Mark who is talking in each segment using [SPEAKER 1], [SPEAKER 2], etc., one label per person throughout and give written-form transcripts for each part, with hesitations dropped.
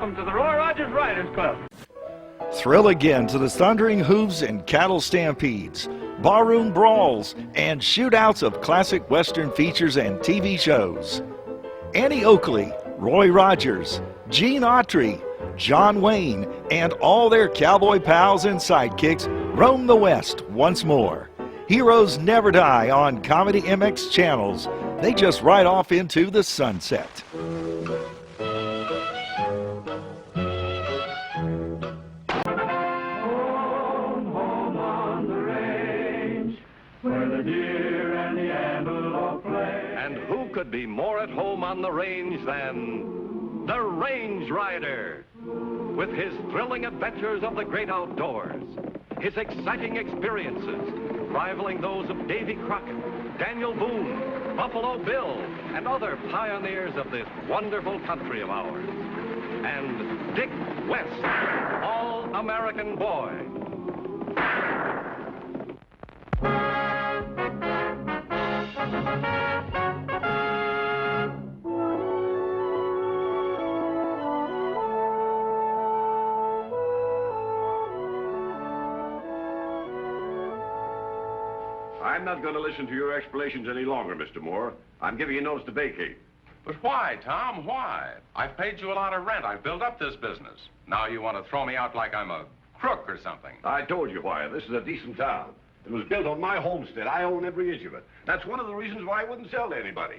[SPEAKER 1] Welcome to the Roy Rogers Riders Club.
[SPEAKER 2] Thrill again to the thundering hooves and cattle stampedes, barroom brawls, and shootouts of classic Western features and TV shows. Annie Oakley, Roy Rogers, Gene Autry, John Wayne, and all their cowboy pals and sidekicks roam the West once more. Heroes never die on ComedyMX Channels. They just ride off into the sunset.
[SPEAKER 3] And who could be more at home on the range than the Range Rider? With his thrilling adventures of the great outdoors, his exciting experiences rivaling those of Davy Crockett, Daniel Boone, Buffalo Bill, and other pioneers of this wonderful country of ours. And Dick West, all-American boy.
[SPEAKER 4] I'm not going to listen to your explanations any longer, Mr. Moore. I'm giving you notice to vacate.
[SPEAKER 5] But why, Tom? Why? I've paid you a lot of rent. I've built up this business. Now you want to throw me out like I'm a crook or something.
[SPEAKER 4] I told you why. This is a decent town. It was built on my homestead. I own every inch of it. That's one of the reasons why I wouldn't sell to anybody.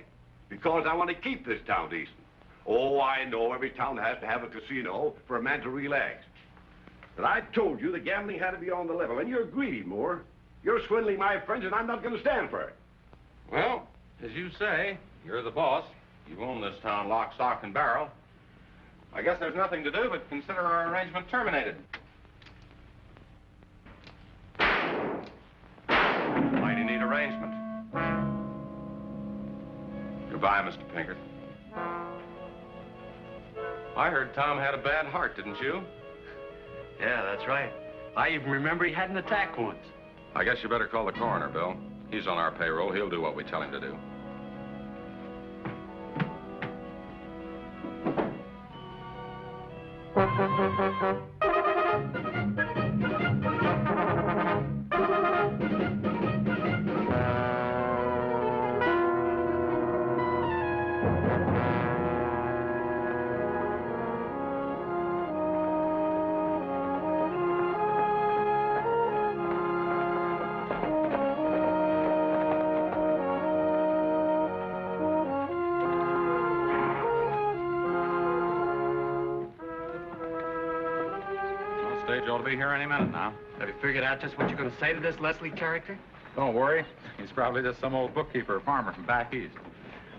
[SPEAKER 4] Because I want to keep this town decent. Oh, I know every town has to have a casino for a man to relax. But I told you the gambling had to be on the level, and you're greedy, Moore. You're swindling my friends, and I'm not going to stand for it.
[SPEAKER 5] Well, as you say, you're the boss. You own this town lock, stock, and barrel. I guess there's nothing to do but consider our arrangement terminated. Mighty neat arrangement. Goodbye, Mr. Pinkert. I heard Tom had a bad heart, didn't you?
[SPEAKER 1] Yeah, that's right. I even remember he had an attack once.
[SPEAKER 5] I guess you better call the coroner, Bill. He's on our payroll. He'll do what we tell him to do. Stage ought to be here any minute now.
[SPEAKER 1] Have you figured out just what you're going to say to this Leslie character?
[SPEAKER 5] Don't worry. He's probably just some old bookkeeper or farmer from back east.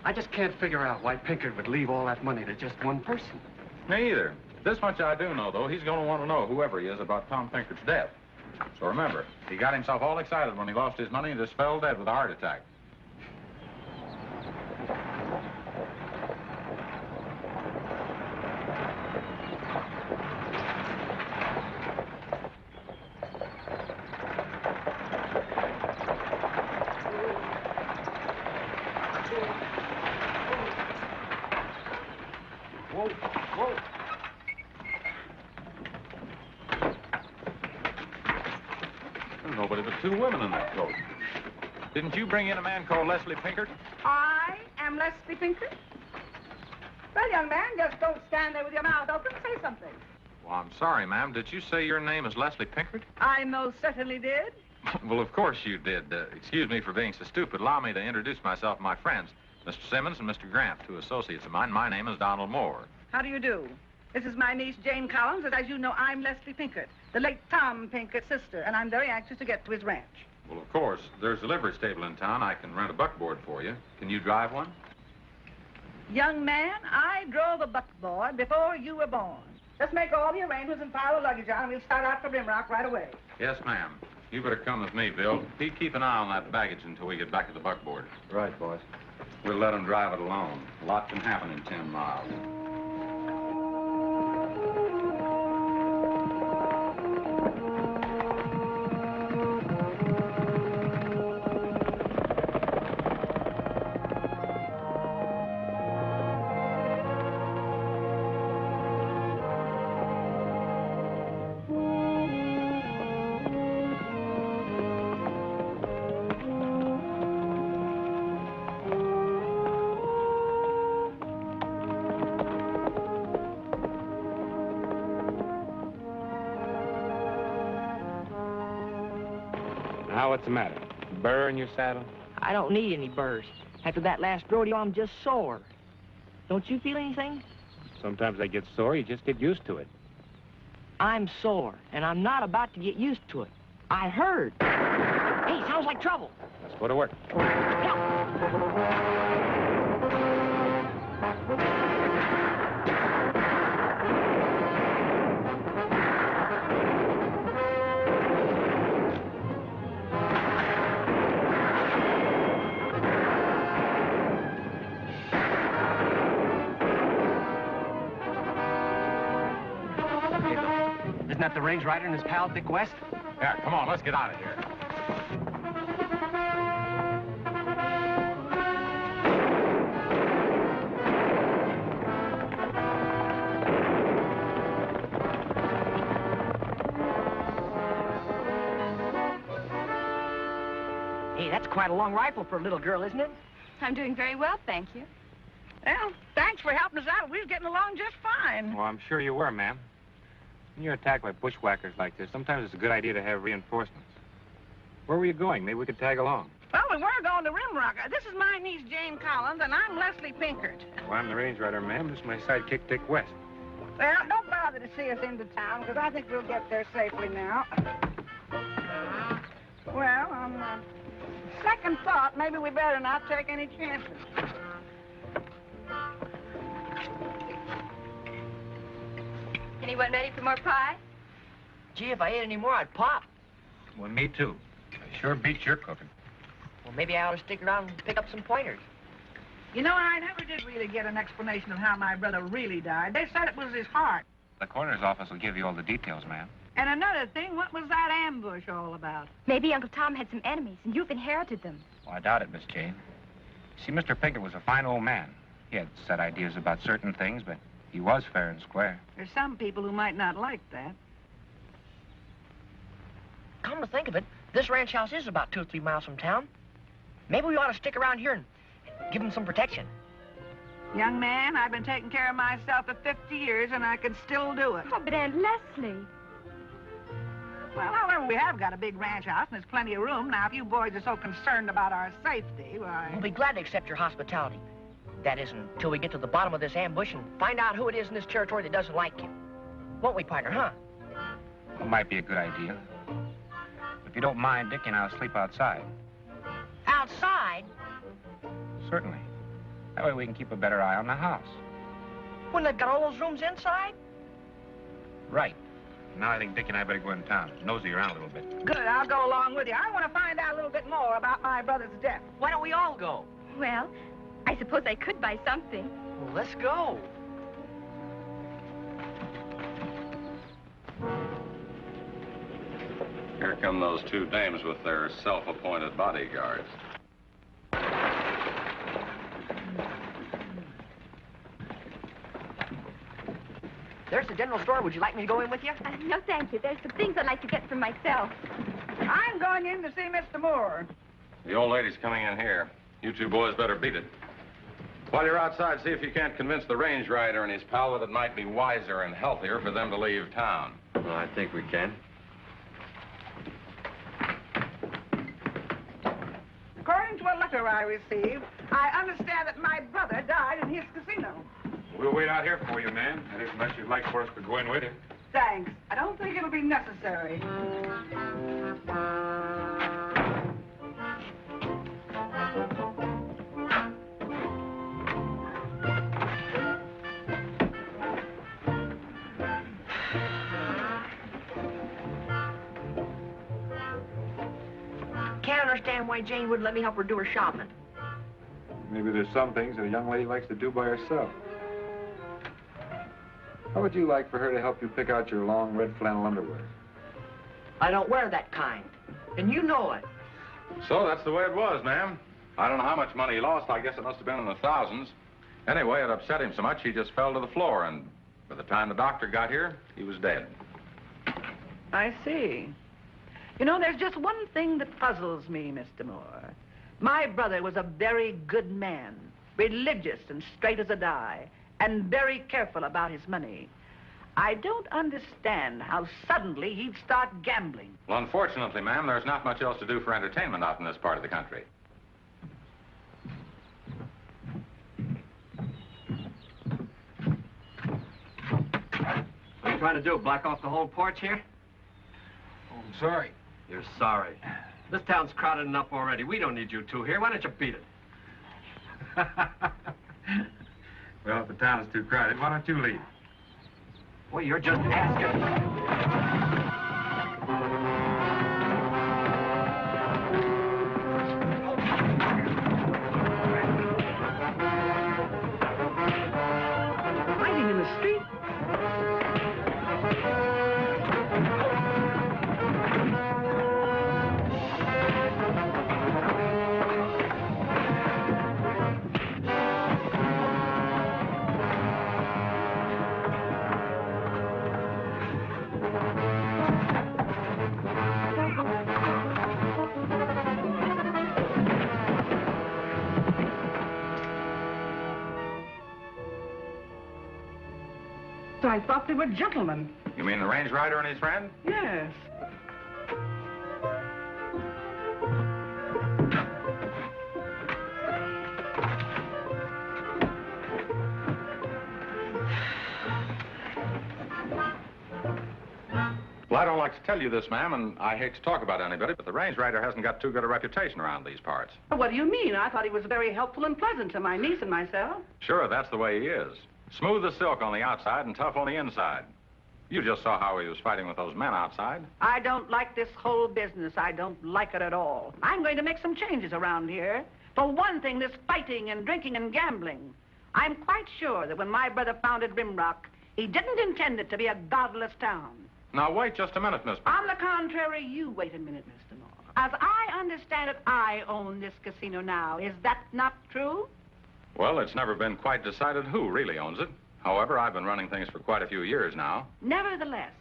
[SPEAKER 1] I just can't figure out why Pinkert would leave all that money to just one person.
[SPEAKER 5] Me either. This much I do know, though. He's going to want to know, whoever he is, about Tom Pinkert's death. So remember, he got himself all excited when he lost his money and just fell dead with a heart attack.
[SPEAKER 4] Whoa, whoa.
[SPEAKER 5] There's nobody but two women in that coat. Didn't you bring in a man called Leslie Pinkert?
[SPEAKER 6] I am Leslie Pinkert. Well, young man, just don't stand there with your mouth open. Say something.
[SPEAKER 5] Well, I'm sorry, ma'am. Did you say your name is Leslie Pinkert?
[SPEAKER 6] I most certainly did.
[SPEAKER 5] Well, of course you did. Excuse me for being so stupid. Allow me to introduce myself and my friends, Mr. Simmons and Mr. Grant, two associates of mine. My name is Donald Moore.
[SPEAKER 6] How do you do? This is my niece, Jane Collins, and as you know, I'm Leslie Pinkert, the late Tom Pinkert's sister, and I'm very anxious to get to his ranch.
[SPEAKER 5] Well, of course. There's a livery stable in town. I can rent a buckboard for you. Can you drive one?
[SPEAKER 6] Young man, I drove a buckboard before you were born. Just make all the arrangements and pile the luggage on, and we'll start out for Rimrock right away.
[SPEAKER 5] Yes, ma'am. You better come with me, Bill. Keep an eye on that baggage until we get back to the buckboard.
[SPEAKER 7] Right, boys.
[SPEAKER 5] We'll let him drive it alone. A lot can happen in 10 miles.
[SPEAKER 7] Now, what's the matter? Burr in your saddle?
[SPEAKER 8] I don't need any burrs. After that last rodeo, I'm just sore. Don't you feel anything?
[SPEAKER 7] Sometimes I get sore. You just get used to it.
[SPEAKER 8] I'm sore, and I'm not about to get used to it. I heard. Hey, sounds like trouble.
[SPEAKER 7] Let's go to work.
[SPEAKER 1] Isn't that the range rider and his pal, Dick West?
[SPEAKER 5] Yeah, come on, let's get out of here.
[SPEAKER 8] Hey, that's quite a long rifle for a little girl, isn't it?
[SPEAKER 9] I'm doing very well, thank you.
[SPEAKER 6] Well, thanks for helping us out. We was getting along just fine.
[SPEAKER 7] Well, I'm sure you were, ma'am. When you're attacked by bushwhackers like this, sometimes it's a good idea to have reinforcements. Where were you going? Maybe we could tag along.
[SPEAKER 6] Well, we were going to Rimrock. This is my niece, Jane Collins, and I'm Leslie Pinkert.
[SPEAKER 7] Well, I'm the range rider, ma'am. This is my sidekick, Dick West.
[SPEAKER 6] Well, don't bother to see us into town, because I think we'll get there safely now. Well, on second thought, maybe we better not take any chances.
[SPEAKER 9] Anyone ready for more pie?
[SPEAKER 8] Gee, if I ate any more, I'd pop.
[SPEAKER 5] Well, me too. I sure beats your cooking.
[SPEAKER 8] Well, maybe I ought to stick around and pick up some pointers.
[SPEAKER 6] You know, I never did really get an explanation of how my brother really died. They said it was his heart.
[SPEAKER 7] The coroner's office will give you all the details, ma'am.
[SPEAKER 6] And another thing, what was that ambush all about?
[SPEAKER 9] Maybe Uncle Tom had some enemies, and you've inherited them.
[SPEAKER 7] Well, I doubt it, Miss Jane. See, Mr. Pinkett was a fine old man. He had set ideas about certain things, but he was fair and square.
[SPEAKER 6] There's some people who might not like that.
[SPEAKER 8] Come to think of it, this ranch house is about 2 or 3 miles from town. Maybe we ought to stick around here and give them some protection.
[SPEAKER 6] Young man, I've been taking care of myself for 50 years, and I can still do it.
[SPEAKER 9] Oh, but Aunt Leslie.
[SPEAKER 6] Well, however, we have got a big ranch house, and there's plenty of room. Now, if you boys are so concerned about our safety, why...
[SPEAKER 8] We'll be glad to accept your hospitality. That is, until we get to the bottom of this ambush and find out who it is in this territory that doesn't like you. Won't we, partner, huh?
[SPEAKER 7] It might be a good idea. If you don't mind, Dick and I'll sleep outside.
[SPEAKER 8] Outside?
[SPEAKER 7] Certainly. That way we can keep a better eye on the house.
[SPEAKER 8] When they've got all those rooms inside?
[SPEAKER 7] Right. Now I think Dick and I better go in town. Nosy around a little bit.
[SPEAKER 6] Good, I'll go along with you. I want to find out a little bit more about my brother's death.
[SPEAKER 8] Why don't we all go?
[SPEAKER 9] Well, I suppose I could buy something.
[SPEAKER 8] Well, let's go.
[SPEAKER 10] Here come those 2 dames with their self-appointed bodyguards.
[SPEAKER 8] There's the general store. Would you like me to go in with you?
[SPEAKER 9] No, thank you. There's some things I'd like to get for myself.
[SPEAKER 6] I'm going in to see Mr. Moore.
[SPEAKER 10] The old lady's coming in here. You 2 boys better beat it. While you're outside, see if you can't convince the range rider and his pal that it might be wiser and healthier for them to leave town.
[SPEAKER 11] Well, I think we can.
[SPEAKER 6] According to a letter I received, I understand that my brother died in his casino.
[SPEAKER 5] We'll wait out here for you, ma'am. That is, unless you'd like for us to go in with you.
[SPEAKER 6] Thanks. I don't think it'll be necessary.
[SPEAKER 8] Can't understand why Jane wouldn't let me help her do her shopping.
[SPEAKER 5] Maybe there's some things that a young lady likes to do by herself. How would you like for her to help you pick out your long red flannel underwear?
[SPEAKER 8] I don't wear that kind, and you know it.
[SPEAKER 10] So that's the way it was, ma'am. I don't know how much money he lost. I guess it must have been in the thousands. Anyway, it upset him so much he just fell to the floor, and by the time the doctor got here, he was dead.
[SPEAKER 6] I see. You know, there's just one thing that puzzles me, Mr. Moore. My brother was a very good man, religious and straight as a die, and very careful about his money. I don't understand how suddenly he'd start gambling.
[SPEAKER 10] Well, unfortunately, ma'am, there's not much else to do for entertainment out in this part of the country.
[SPEAKER 1] What are you trying to do, block off the whole porch here?
[SPEAKER 5] Oh, I'm sorry.
[SPEAKER 1] You're sorry. This town's crowded enough already. We don't need you two here. Why don't you beat it?
[SPEAKER 5] Well, if the town's too crowded, why don't you leave?
[SPEAKER 1] Well, you're just asking.
[SPEAKER 6] Fighting in the street? I thought they were gentlemen.
[SPEAKER 10] You mean the range rider and his friend?
[SPEAKER 6] Yes.
[SPEAKER 10] Well, I don't like to tell you this, ma'am, and I hate to talk about anybody, but the range rider hasn't got too good a reputation around these parts.
[SPEAKER 6] What do you mean? I thought he was very helpful and pleasant to my niece and myself.
[SPEAKER 10] Sure, that's the way he is. Smooth as silk on the outside and tough on the inside. You just saw how he was fighting with those men outside.
[SPEAKER 6] I don't like this whole business. I don't like it at all. I'm going to make some changes around here. For one thing, this fighting and drinking and gambling. I'm quite sure that when my brother founded Rimrock, he didn't intend it to be a godless town.
[SPEAKER 10] Now, wait just a minute, Miss...
[SPEAKER 6] On the contrary, you wait a minute, Mr. Moore. As I understand it, I own this casino now. Is that not true?
[SPEAKER 10] Well, it's never been quite decided who really owns it. However, I've been running things for quite a few years now.
[SPEAKER 6] Nevertheless,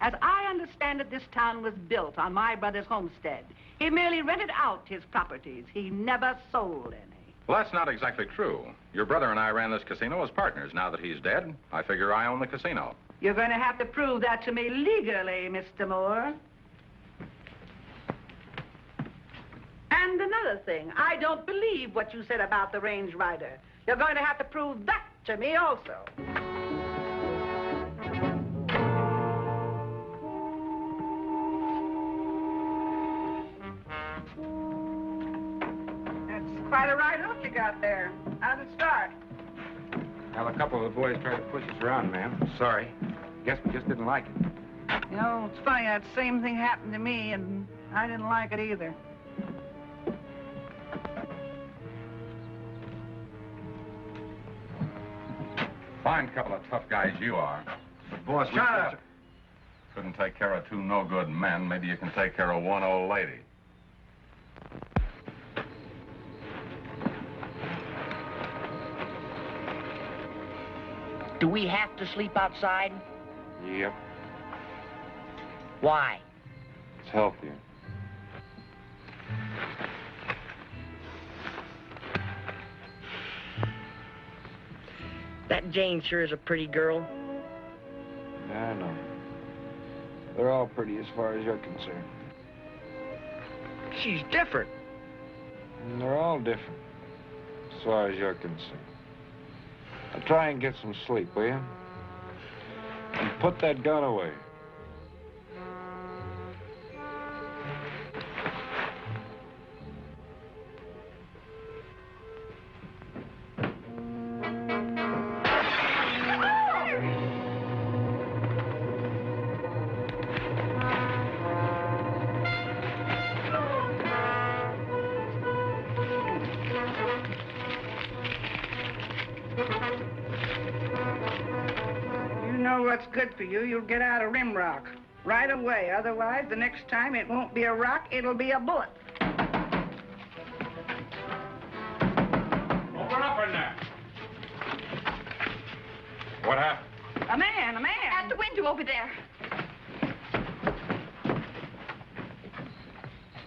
[SPEAKER 6] as I understand it, this town was built on my brother's homestead. He merely rented out his properties. He never sold any.
[SPEAKER 10] Well, that's not exactly true. Your brother and I ran this casino as partners. Now that he's dead, I figure I own the casino.
[SPEAKER 6] You're going to have to prove that to me legally, Mr. Moore. And another thing, I don't believe what you said about the range rider. You're going to have to prove that to me also. That's quite a right hook you got there. How'd it start?
[SPEAKER 7] Well, a couple of the boys tried to push us around, ma'am. Sorry. Guess we just didn't like it.
[SPEAKER 6] You know, it's funny, that same thing happened to me, and I didn't like it either.
[SPEAKER 10] Fine couple of tough guys you are.
[SPEAKER 1] Boss,
[SPEAKER 10] Shut up! Couldn't take care of two no-good men. Maybe you can take care of one old lady.
[SPEAKER 8] Do we have to sleep outside?
[SPEAKER 7] Yep.
[SPEAKER 8] Why?
[SPEAKER 7] It's healthier.
[SPEAKER 8] That Jane sure is a pretty girl.
[SPEAKER 7] Yeah, I know. They're all pretty as far as you're concerned.
[SPEAKER 8] She's different.
[SPEAKER 7] And they're all different as far as you're concerned. Now try and get some sleep, will you? And put that gun away.
[SPEAKER 6] What's good for you, you'll get out of Rimrock right away. Otherwise, the next time it won't be a rock, it'll be a bullet.
[SPEAKER 5] Open up in there. What happened?
[SPEAKER 6] A man.
[SPEAKER 9] At the window over there.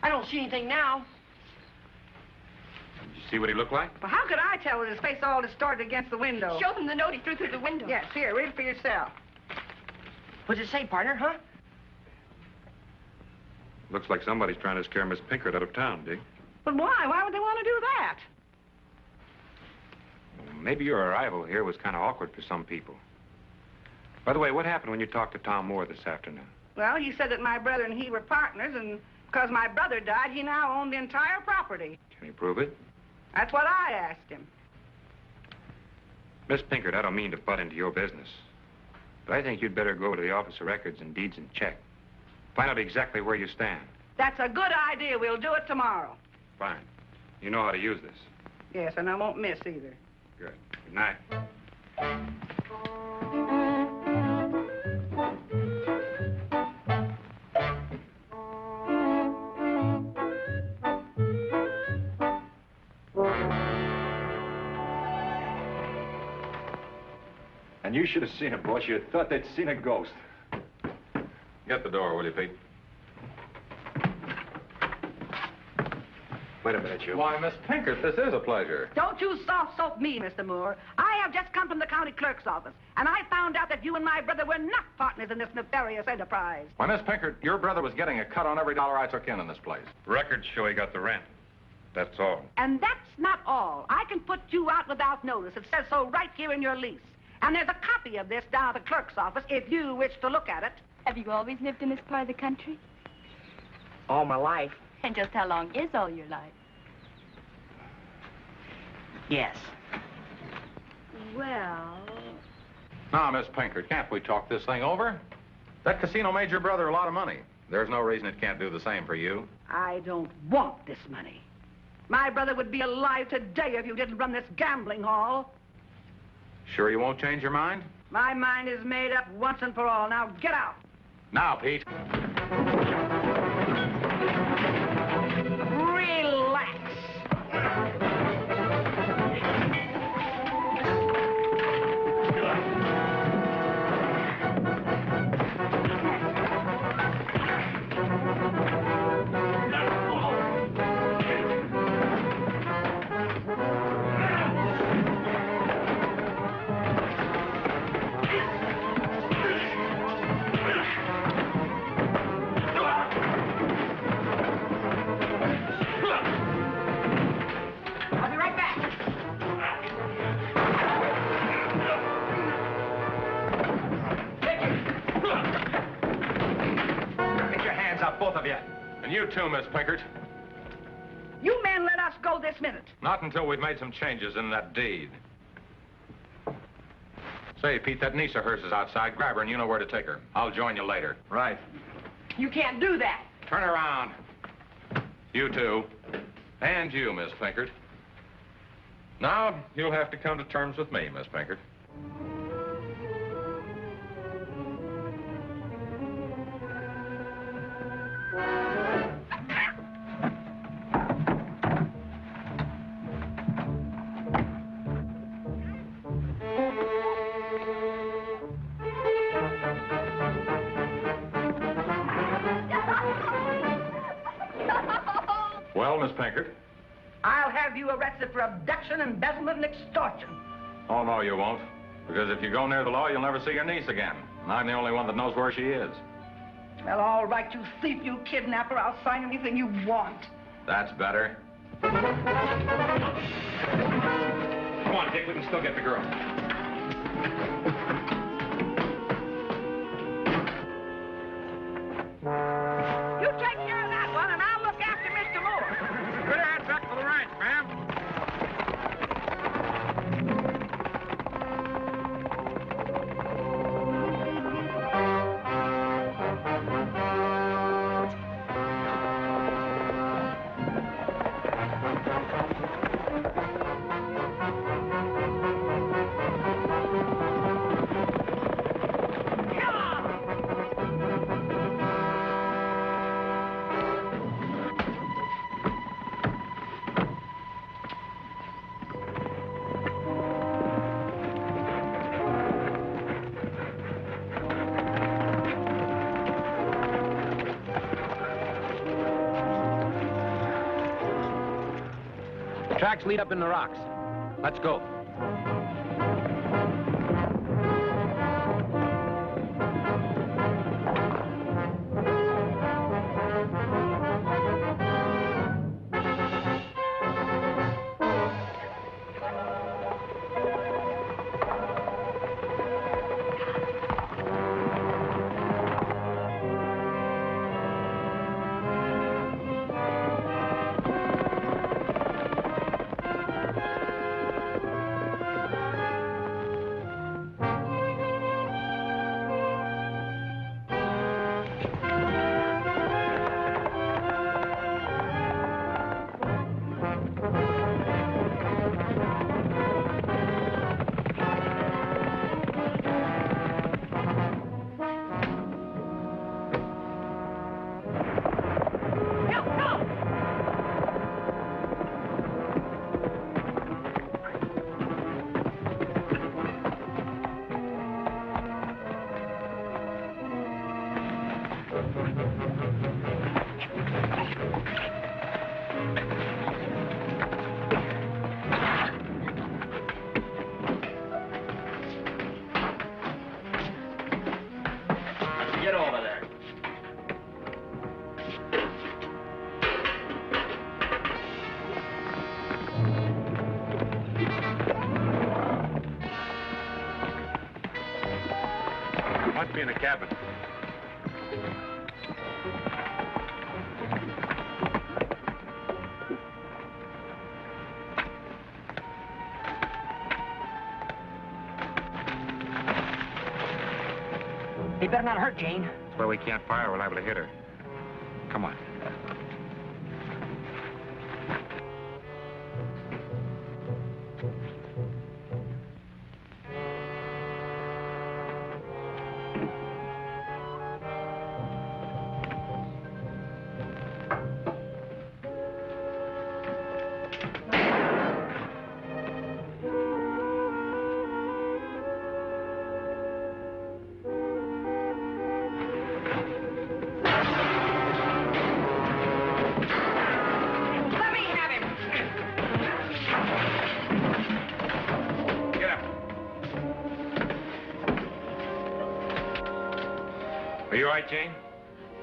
[SPEAKER 8] I don't see anything now.
[SPEAKER 10] Did you see what he looked like?
[SPEAKER 6] Well, how could I tell with his face all distorted against the window?
[SPEAKER 9] Show them the note he threw through the window.
[SPEAKER 6] Yes, here, read it for yourself.
[SPEAKER 8] What's it say, partner, huh?
[SPEAKER 10] Looks like somebody's trying to scare Miss Pinkert out of town, Dick.
[SPEAKER 6] But why? Why would they want to do that?
[SPEAKER 11] Maybe your arrival here was kind of awkward for some people. By the way, what happened when you talked to Tom Moore this afternoon?
[SPEAKER 6] Well, he said that my brother and he were partners, and because my brother died, he now owned the entire property.
[SPEAKER 11] Can you prove it?
[SPEAKER 6] That's what I asked him.
[SPEAKER 11] Miss Pinkert, I don't mean to butt into your business, but I think you'd better go to the Office of Records and Deeds and check. Find out exactly where you stand.
[SPEAKER 6] That's a good idea. We'll do it tomorrow.
[SPEAKER 11] Fine. You know how to use this.
[SPEAKER 6] Yes, and I won't miss either.
[SPEAKER 11] Good. Good night.
[SPEAKER 10] And you should have seen it, boss. You'd thought they'd seen a ghost. Get the door, will you, Pete?
[SPEAKER 11] Wait a minute, Hugh.
[SPEAKER 5] Why, Miss Pinkert, this is a pleasure.
[SPEAKER 6] Don't you soft soap me, Mr. Moore. I have just come from the county clerk's office, and I found out that you and my brother were not partners in this nefarious enterprise.
[SPEAKER 5] Why, Miss Pinkert, your brother was getting a cut on every dollar I took in this place.
[SPEAKER 11] Records show he got the rent. That's all.
[SPEAKER 6] And that's not all. I can put you out without notice. It says so right here in your lease. And there's a copy of this down at the clerk's office if you wish to look at it.
[SPEAKER 9] Have you always lived in this part of the country?
[SPEAKER 8] All my life.
[SPEAKER 9] And just how long is all your life?
[SPEAKER 8] Yes.
[SPEAKER 9] Well...
[SPEAKER 5] Now, Miss Pinkert, can't we talk this thing over? That casino made your brother a lot of money. There's no reason it can't do the same for you.
[SPEAKER 6] I don't want this money. My brother would be alive today if you didn't run this gambling hall.
[SPEAKER 5] Sure you won't change your mind?
[SPEAKER 6] My mind is made up once and for all. Now, get out.
[SPEAKER 5] Now, Pete.
[SPEAKER 6] Relax. I'll be right back.
[SPEAKER 10] Get your hands up, both of you.
[SPEAKER 5] And you too, Miss Pinkert.
[SPEAKER 6] You men let us go this minute.
[SPEAKER 5] Not until we've made some changes in that deed. Say, Pete, that niece of hers is outside. Grab her and you know where to take her. I'll join you later.
[SPEAKER 10] Right.
[SPEAKER 6] You can't do that.
[SPEAKER 5] Turn around. You too. And you, Miss Pinkert. Now, you'll have to come to terms with me, Miss Pinkert. Well, Miss Pinkert?
[SPEAKER 6] I'll have you arrested for abduction, embezzlement, and extortion.
[SPEAKER 5] Oh, no, you won't. Because if you go near the law, you'll never see your niece again. And I'm the only one that knows where she is.
[SPEAKER 6] Well, all right, you thief, you kidnapper. I'll sign anything you want.
[SPEAKER 5] That's better.
[SPEAKER 11] Come on, Dick. We can still get the girl.
[SPEAKER 6] You take care of that one, and I'll look after Mr. Moore.
[SPEAKER 5] Good head back to the ranch, ma'am.
[SPEAKER 11] Tracks lead up in the rocks. Let's go. cabin.
[SPEAKER 8] He better not hurt Jane.
[SPEAKER 11] That's why we can't fire. We're liable to hit her. Come on. Are you all right, Jane?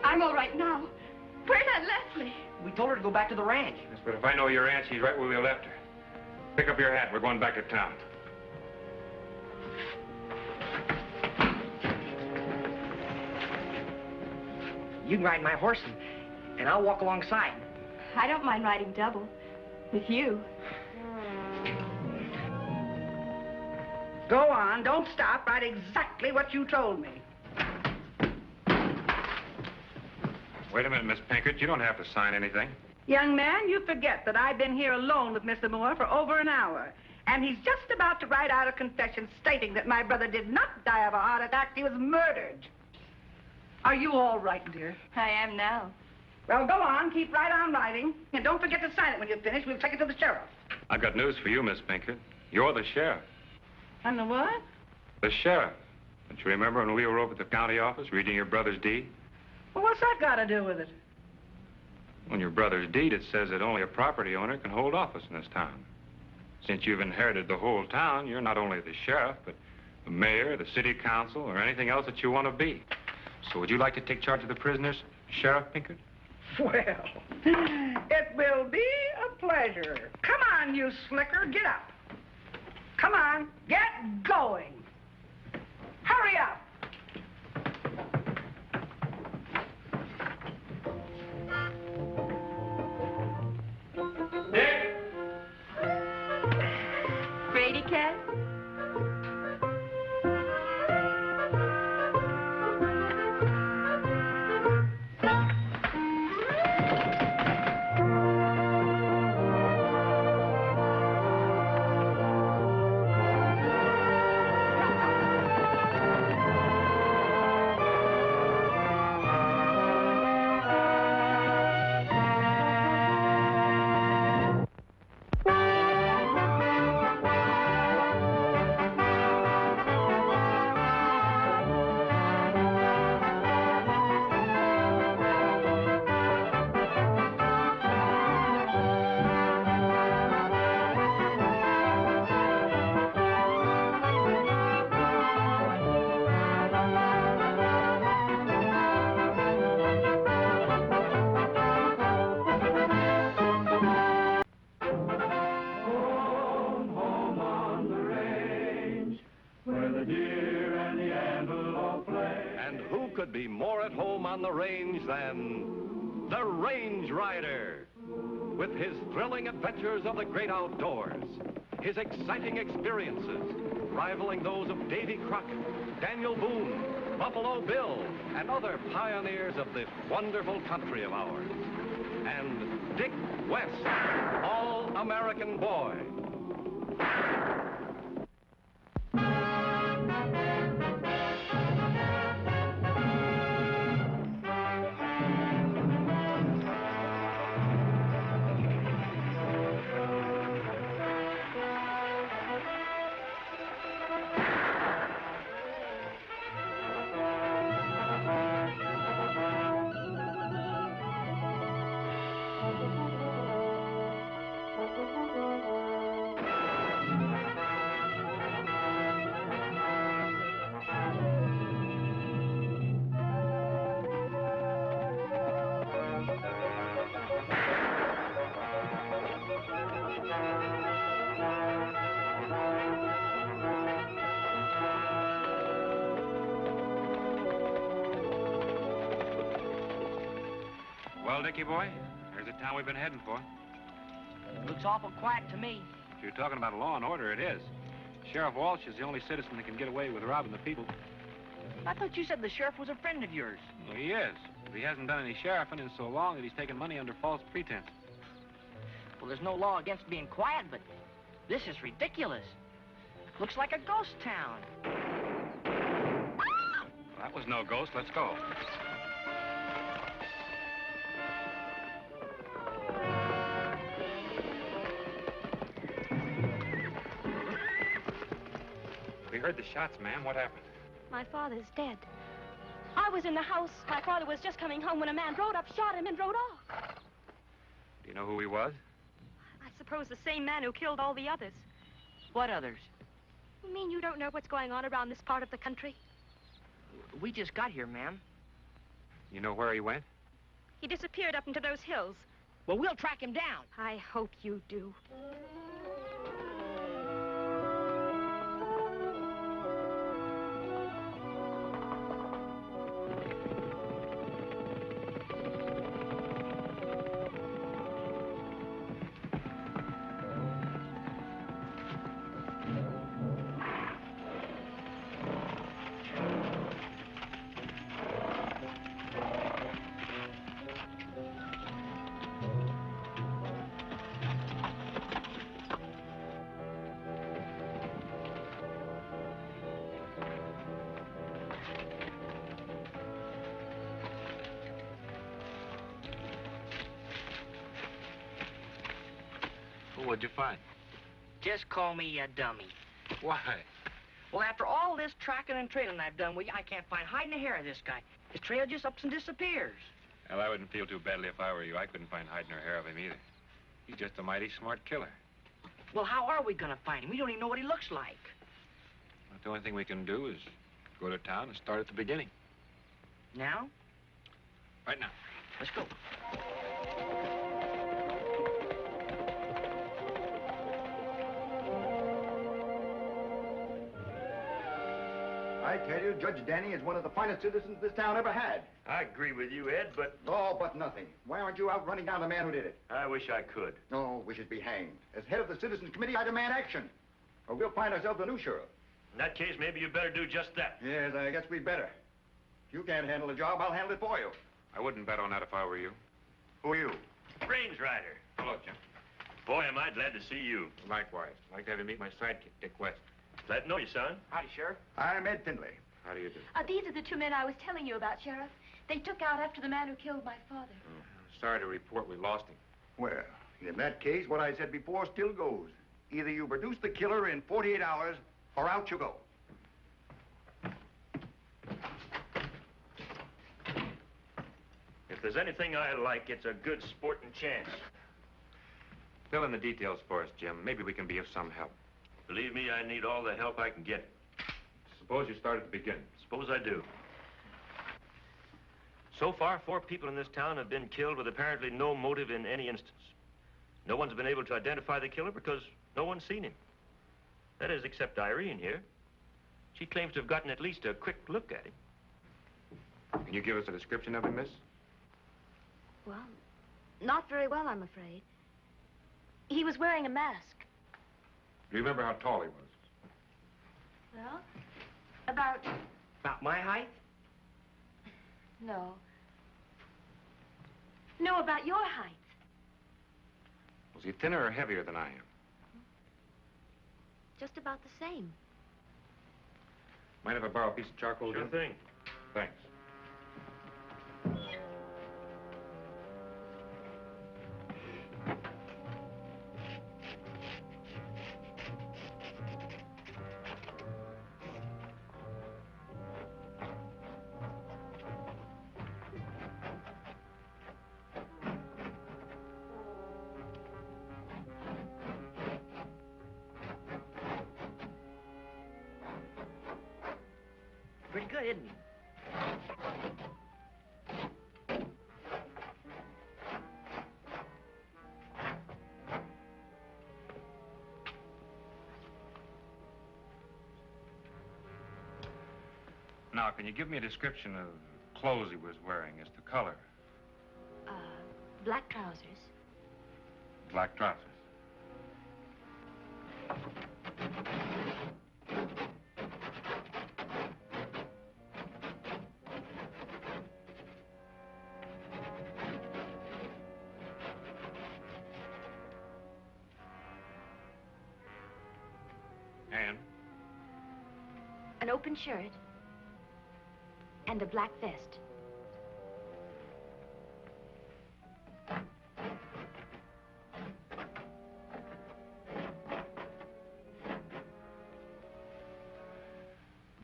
[SPEAKER 9] I'm all right now. Where's Aunt Leslie?
[SPEAKER 8] We told her to go back to the ranch.
[SPEAKER 11] Yes, but if I know your aunt, she's right where we left her. Pick up your hat. We're going back to town.
[SPEAKER 8] You can ride my horse, and I'll walk alongside.
[SPEAKER 9] I don't mind riding double with you.
[SPEAKER 6] Go on, don't stop. Write exactly what you told me.
[SPEAKER 11] Wait a minute, Miss Pinkett. You don't have to sign anything.
[SPEAKER 6] Young man, you forget that I've been here alone with Mr. Moore for over an hour. And he's just about to write out a confession stating that my brother did not die of a heart attack. He was murdered. Are you all right, dear?
[SPEAKER 9] I am now.
[SPEAKER 6] Well, go on. Keep right on writing. And don't forget to sign it when you're finished. We'll take it to the sheriff.
[SPEAKER 11] I've got news for you, Miss Pinkett. You're the sheriff.
[SPEAKER 6] And the what?
[SPEAKER 11] The sheriff. Don't you remember when we were over at the county office reading your brother's deed?
[SPEAKER 6] Well, what's that got to do with it?
[SPEAKER 11] On your brother's deed, it says that only a property owner can hold office in this town. Since you've inherited the whole town, you're not only the sheriff, but the mayor, the city council, or anything else that you want to be. So would you like to take charge of the prisoners, Sheriff Pinkett?
[SPEAKER 6] Well, it will be a pleasure. Come on, you slicker. Get up. Come on. Get going. Hurry up.
[SPEAKER 9] Brady cat?
[SPEAKER 3] Be more at home on the range than the Range Rider. With his thrilling adventures of the great outdoors, his exciting experiences rivaling those of Davy Crockett, Daniel Boone, Buffalo Bill, and other pioneers of this wonderful country of ours. And Dick West, all-American boy.
[SPEAKER 11] Well, Dickie boy, here's the town we've been heading for.
[SPEAKER 8] Looks awful quiet to me.
[SPEAKER 11] If you're talking about law and order, it is. Sheriff Walsh is the only citizen that can get away with robbing the people.
[SPEAKER 8] I thought you said the sheriff was a friend of yours.
[SPEAKER 11] Well, he is. But he hasn't done any sheriffing in so long that he's taken money under false pretense.
[SPEAKER 8] Well, there's no law against being quiet, but this is ridiculous. Looks like a ghost town.
[SPEAKER 11] Well, that was no ghost. Let's go. We heard the shots, ma'am. What happened?
[SPEAKER 9] My father's dead. I was in the house. My father was just coming home when a man rode up, shot him, and rode off.
[SPEAKER 11] Do you know who he was?
[SPEAKER 9] I suppose the same man who killed all the others.
[SPEAKER 8] What others?
[SPEAKER 9] You mean you don't know what's going on around this part of the country?
[SPEAKER 8] We just got here, ma'am.
[SPEAKER 11] You know where he went?
[SPEAKER 9] He disappeared up into those hills.
[SPEAKER 8] Well, we'll track him down.
[SPEAKER 9] I hope you do.
[SPEAKER 11] What'd you find?
[SPEAKER 8] Just call me a dummy.
[SPEAKER 11] Why?
[SPEAKER 8] Well, after all this tracking and trailing I've done with you, I can't find hide in a hair of this guy. His trail just ups and disappears.
[SPEAKER 11] Well, I wouldn't feel too badly if I were you. I couldn't find hide nor hair of him either. He's just a mighty smart killer.
[SPEAKER 8] Well, how are we gonna find him? We don't even know what he looks like.
[SPEAKER 11] Well, the only thing we can do is go to town and start at the beginning.
[SPEAKER 8] Now?
[SPEAKER 11] Right now.
[SPEAKER 8] Let's go.
[SPEAKER 12] I tell you, Judge Danny is one of the finest citizens this town ever had.
[SPEAKER 13] I agree with you, Ed, but...
[SPEAKER 12] Oh, but nothing. Why aren't you out running down the man who did it?
[SPEAKER 13] I wish I could.
[SPEAKER 12] Oh, wishes be hanged. As head of the Citizens Committee, I demand action. Or we'll find ourselves a new sheriff.
[SPEAKER 13] In that case, maybe you better do just that.
[SPEAKER 12] Yes, I guess we'd better. If you can't handle the job, I'll handle it for you.
[SPEAKER 11] I wouldn't bet on that if I were you.
[SPEAKER 12] Who are you?
[SPEAKER 13] Range Rider.
[SPEAKER 11] Hello, Jim.
[SPEAKER 13] Boy, am I glad to see you.
[SPEAKER 11] Likewise. I'd like to have you meet my sidekick, Dick West.
[SPEAKER 13] Glad to know you, son.
[SPEAKER 8] Howdy, Sheriff.
[SPEAKER 12] I'm Ed Findlay.
[SPEAKER 11] How do you do?
[SPEAKER 9] These are the two men I was telling you about, Sheriff. They took out after the man who killed my father.
[SPEAKER 11] Oh, sorry to report we lost him.
[SPEAKER 12] Well, in that case, what I said before still goes. Either you produce the killer in 48 hours, or out you go.
[SPEAKER 13] If there's anything I like, it's a good sporting chance.
[SPEAKER 11] Fill in the details for us, Jim. Maybe we can be of some help.
[SPEAKER 13] Believe me, I need all the help I can get.
[SPEAKER 11] Suppose you start at the beginning.
[SPEAKER 13] Suppose I do. So far, 4 people in this town have been killed with apparently no motive in any instance. No one's been able to identify the killer because no one's seen him. That is, except Irene here. She claims to have gotten at least a quick look at him.
[SPEAKER 11] Can you give us a description of him, miss?
[SPEAKER 9] Well, not very well, I'm afraid. He was wearing a mask.
[SPEAKER 11] Do you remember how tall he was?
[SPEAKER 9] Well, about
[SPEAKER 8] my height?
[SPEAKER 9] No. No, about your height.
[SPEAKER 11] Was he thinner or heavier than I am?
[SPEAKER 9] Just about the same.
[SPEAKER 11] Mind if I borrow a piece of charcoal,
[SPEAKER 13] Sure
[SPEAKER 11] Jim?
[SPEAKER 13] thing.
[SPEAKER 11] Thanks.
[SPEAKER 8] Pretty good, isn't he?
[SPEAKER 11] Now, can you give me a description of the clothes he was wearing as to color?
[SPEAKER 9] Black trousers.
[SPEAKER 10] Black trousers.
[SPEAKER 11] And?
[SPEAKER 9] An open shirt. And a black vest.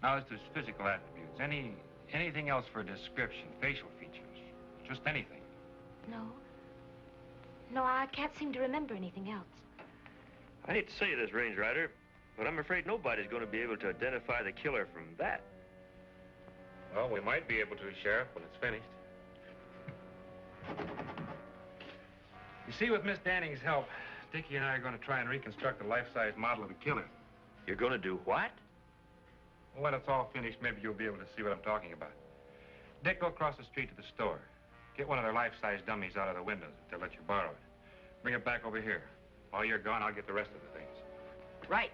[SPEAKER 11] Now, as to his physical attributes, anything else for description, facial features, just anything.
[SPEAKER 9] No. No, I can't seem to remember anything else.
[SPEAKER 13] I hate to say this, Range Rider, but I'm afraid nobody's going to be able to identify the killer from that.
[SPEAKER 11] Well, we might be able to, Sheriff, when it's finished. You see, with Miss Danning's help, Dickie and I are going to try and reconstruct a life-size model of the killer.
[SPEAKER 13] You're going to do what?
[SPEAKER 11] Well, when it's all finished, maybe you'll be able to see what I'm talking about. Dick, go across the street to the store. Get one of their life-size dummies out of the windows if they'll let you borrow it. Bring it back over here. While you're gone, I'll get the rest of the things.
[SPEAKER 8] Right.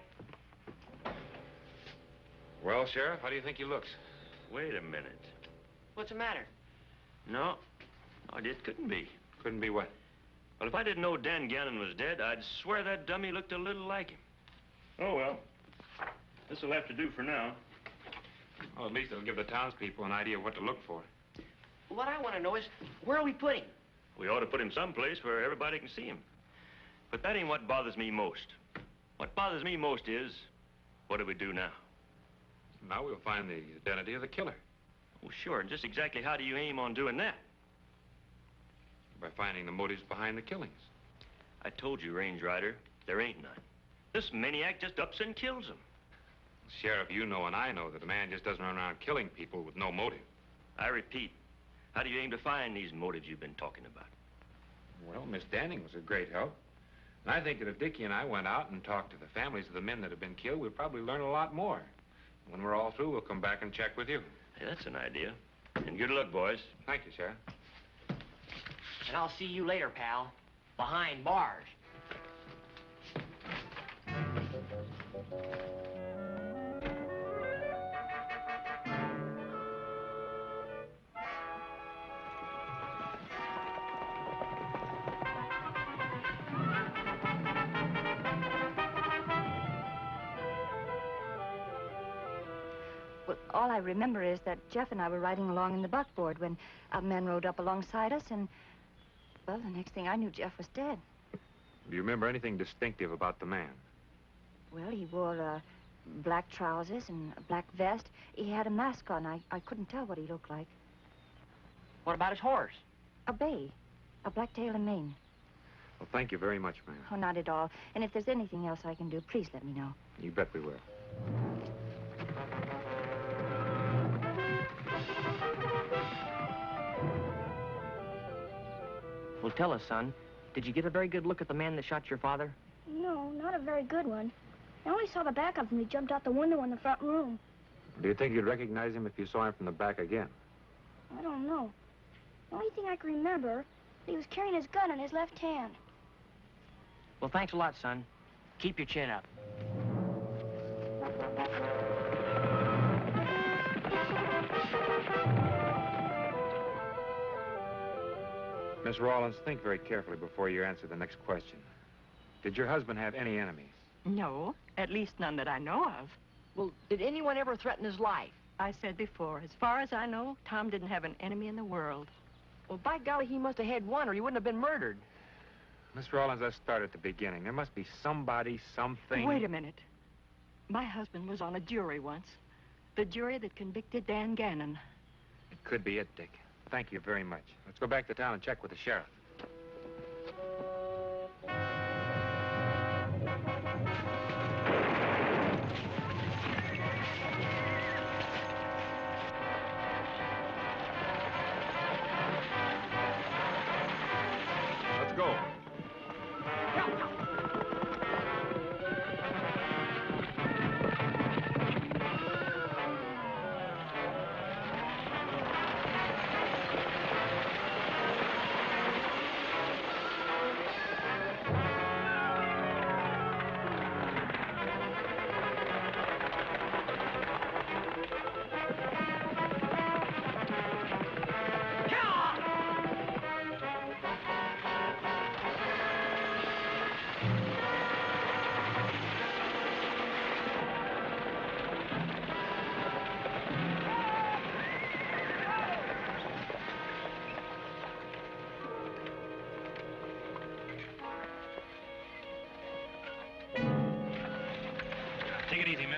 [SPEAKER 11] Well, Sheriff, how do you think he looks?
[SPEAKER 13] Wait a minute.
[SPEAKER 8] What's the matter?
[SPEAKER 13] No, it couldn't be.
[SPEAKER 11] Couldn't be what?
[SPEAKER 13] Well, if I didn't know Dan Gannon was dead, I'd swear that dummy looked a little like him. Oh, well. This'll have to do for now.
[SPEAKER 11] Well, at least it'll give the townspeople an idea of what to look for.
[SPEAKER 8] What I want to know is, where are we putting him?
[SPEAKER 13] We ought to put him someplace where everybody can see him. But that ain't what bothers me most. What bothers me most is, what do we do now?
[SPEAKER 11] Now we'll find the identity of the killer.
[SPEAKER 13] Oh, sure. And just exactly how do you aim on doing that?
[SPEAKER 11] By finding the motives behind the killings.
[SPEAKER 13] I told you, Range Rider, there ain't none. This maniac just ups and kills them.
[SPEAKER 11] Sheriff, you know and I know that a man just doesn't run around killing people with no motive.
[SPEAKER 13] I repeat, how do you aim to find these motives you've been talking about?
[SPEAKER 11] Well, Miss Danning was a great help. And I think that if Dickie and I went out and talked to the families of the men that have been killed, we'd probably learn a lot more. When we're all through, we'll come back and check with you.
[SPEAKER 13] Hey, that's an idea. And good luck, boys.
[SPEAKER 11] Thank you, Sheriff.
[SPEAKER 8] And I'll see you later, pal. Behind bars.
[SPEAKER 14] Well, all I remember is that Jeff and I were riding along in the buckboard when a man rode up alongside us and, well, the next thing I knew, Jeff was dead.
[SPEAKER 11] Do you remember anything distinctive about the man?
[SPEAKER 14] Well, he wore black trousers and a black vest. He had a mask on. I couldn't tell what he looked like.
[SPEAKER 8] What about his horse?
[SPEAKER 14] A bay, a black tail and mane.
[SPEAKER 11] Well, thank you very much, ma'am.
[SPEAKER 14] Oh, not at all. And if there's anything else I can do, please let me know.
[SPEAKER 11] You bet we will.
[SPEAKER 8] Well, tell us, son. Did you get a very good look at the man that shot your father?
[SPEAKER 9] No, not a very good one. I only saw the back of him. He jumped out the window in the front room.
[SPEAKER 11] Do you think you'd recognize him if you saw him from the back again?
[SPEAKER 9] I don't know. The only thing I can remember, he was carrying his gun in his left hand.
[SPEAKER 8] Well, thanks a lot, son. Keep your chin up.
[SPEAKER 11] Miss Rawlins, think very carefully before you answer the next question. Did your husband have any enemies?
[SPEAKER 15] No, at least none that I know of.
[SPEAKER 8] Well, did anyone ever threaten his life?
[SPEAKER 15] I said before, as far as I know, Tom didn't have an enemy in the world.
[SPEAKER 8] Well, by golly, he must have had one or he wouldn't have been murdered.
[SPEAKER 11] Miss Rawlins, let's start at the beginning. There must be somebody, something...
[SPEAKER 15] Wait a minute. My husband was on a jury once. The jury that convicted Dan Gannon.
[SPEAKER 11] It could be it, Dick. Thank you very much. Let's go back to town and check with the sheriff. Let's go.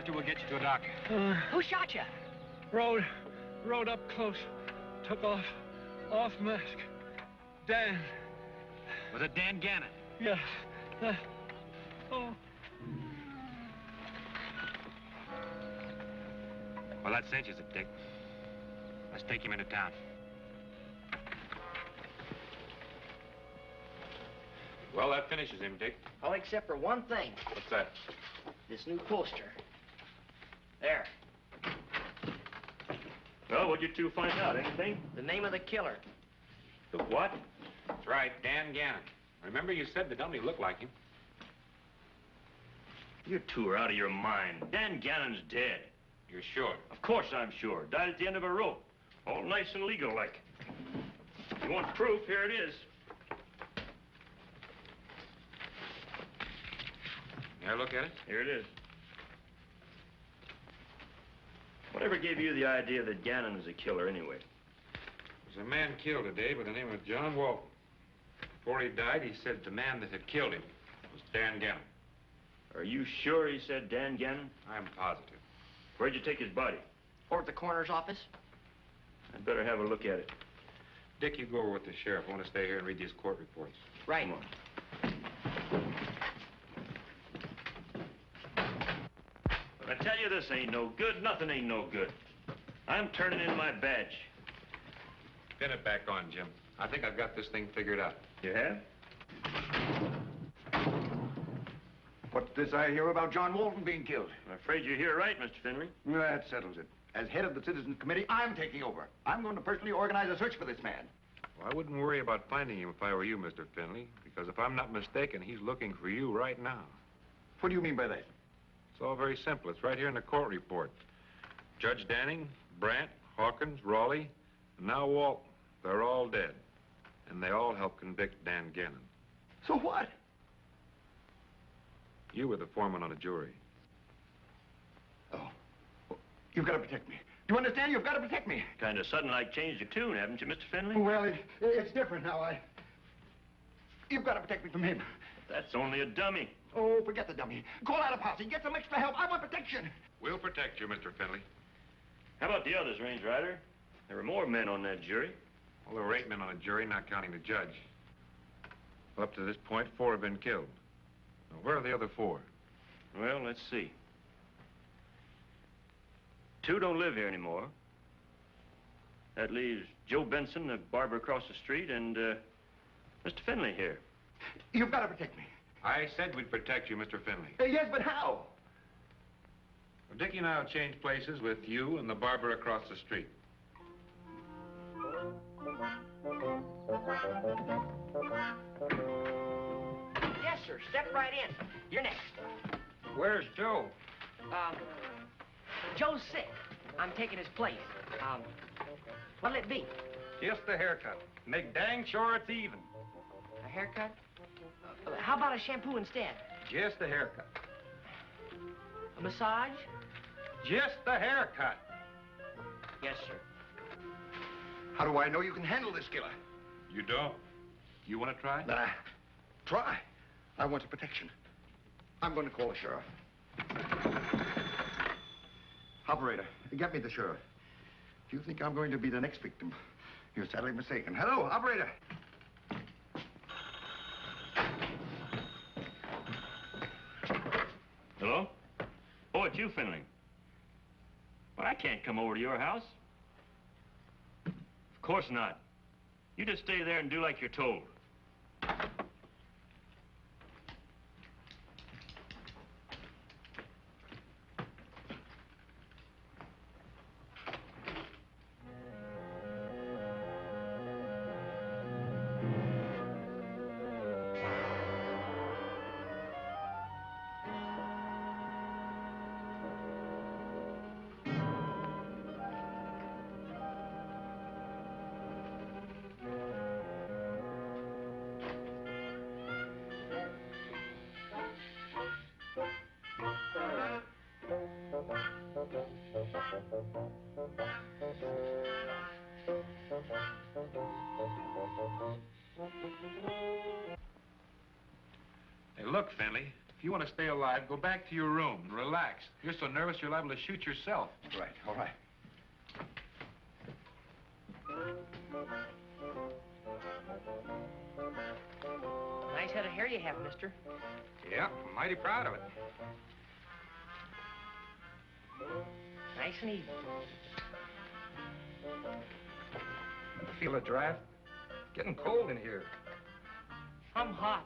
[SPEAKER 16] After we'll get you to a doctor.
[SPEAKER 8] Who shot you?
[SPEAKER 17] Rode up close. Took off mask. Dan.
[SPEAKER 16] Was it Dan Gannon?
[SPEAKER 17] Yeah. Oh.
[SPEAKER 11] Well, that cinches it, Dick. Let's take him into town. Well, that finishes him, Dick.
[SPEAKER 8] All except for one thing.
[SPEAKER 11] What's that?
[SPEAKER 8] This new poster. There.
[SPEAKER 13] Well, what'd you two find out? Anything?
[SPEAKER 8] The name of the killer.
[SPEAKER 13] The what?
[SPEAKER 11] That's right, Dan Gannon. Remember you said the dummy looked like him?
[SPEAKER 13] You two are out of your mind. Dan Gannon's dead.
[SPEAKER 11] You're sure?
[SPEAKER 13] Of course I'm sure. Died at the end of a rope. All nice and legal like. If you want proof, here it is.
[SPEAKER 11] May I look at it?
[SPEAKER 13] Here it is. Whatever gave you the idea that Gannon is a killer anyway?
[SPEAKER 11] There's a man killed today by the name of John Walton. Before he died, he said the man that had killed him was Dan Gannon.
[SPEAKER 13] Are you sure he said Dan Gannon?
[SPEAKER 11] I'm positive.
[SPEAKER 13] Where'd you take his body?
[SPEAKER 8] Over at the coroner's office.
[SPEAKER 13] I'd better have a look at it.
[SPEAKER 11] Dick, you go over with the sheriff. I want to stay here and read these court reports.
[SPEAKER 8] Right.
[SPEAKER 13] Come on. I tell you, this ain't no good. Nothing ain't no good. I'm turning in my badge.
[SPEAKER 11] Pin it back on, Jim. I think I've got this thing figured out.
[SPEAKER 13] You have?
[SPEAKER 12] What's this I hear about John Walton being killed?
[SPEAKER 13] I'm afraid you hear right, Mr. Finley.
[SPEAKER 12] That settles it. As head of the Citizens Committee, I'm taking over. I'm going to personally organize a search for this man.
[SPEAKER 11] Well, I wouldn't worry about finding him if I were you, Mr. Finley, because if I'm not mistaken, he's looking for you right now.
[SPEAKER 12] What do you mean by that?
[SPEAKER 11] It's all very simple. It's right here in the court report. Judge Danning, Brandt, Hawkins, Raleigh, and now Walton. They're all dead. And they all helped convict Dan Gannon.
[SPEAKER 12] So what?
[SPEAKER 11] You were the foreman on a jury.
[SPEAKER 12] Oh. You've got to protect me. You understand? You've got to protect me.
[SPEAKER 13] Kind of sudden like changed your tune, haven't you, Mr. Finley?
[SPEAKER 12] Well, it's different now. You've got to protect me from him.
[SPEAKER 13] That's only a dummy.
[SPEAKER 12] Oh, forget the dummy. Call out a posse. Get some extra help. I want protection.
[SPEAKER 11] We'll protect you, Mr. Finley.
[SPEAKER 13] How about the others, Range Rider? There were more men on that jury.
[SPEAKER 11] Well, there were 8 men on a jury, not counting the judge. Well, up to this point, 4 have been killed. Now, where are the other 4?
[SPEAKER 13] Well, let's see. 2 don't live here anymore. That leaves Joe Benson, the barber across the street, and Mr. Finley here.
[SPEAKER 12] You've got to protect me.
[SPEAKER 11] I said we'd protect you, Mr. Finley.
[SPEAKER 12] Yes, but how?
[SPEAKER 11] Well, Dickie and I will change places with you and the barber across the street.
[SPEAKER 8] Yes, sir. Step right in. You're next.
[SPEAKER 7] Where's Joe?
[SPEAKER 8] Joe's sick. I'm taking his place. What'll it be?
[SPEAKER 16] Just a haircut. Make dang sure it's even.
[SPEAKER 8] A haircut? How about a shampoo instead?
[SPEAKER 16] Just a haircut.
[SPEAKER 8] A massage?
[SPEAKER 16] Just a haircut.
[SPEAKER 8] Yes, sir.
[SPEAKER 12] How do I know you can handle this killer?
[SPEAKER 11] You don't? You want to try?
[SPEAKER 12] Try. I want some protection. I'm going to call the sheriff. Operator, get me the sheriff. If you think I'm going to be the next victim, you're sadly mistaken. Hello, operator.
[SPEAKER 13] Hello? Oh, it's you, Finley. Well, I can't come over to your house. Of course not. You just stay there and do like you're told.
[SPEAKER 11] Hey, look, Finley.
[SPEAKER 5] If you want to stay alive, go back to your room and relax. You're so nervous you're liable to shoot yourself.
[SPEAKER 12] Right, all right.
[SPEAKER 8] Nice head of hair you have, mister.
[SPEAKER 11] Yeah, I'm mighty proud of it.
[SPEAKER 8] Nice and even.
[SPEAKER 11] Feel a draft? Getting cold in here.
[SPEAKER 8] I'm hot.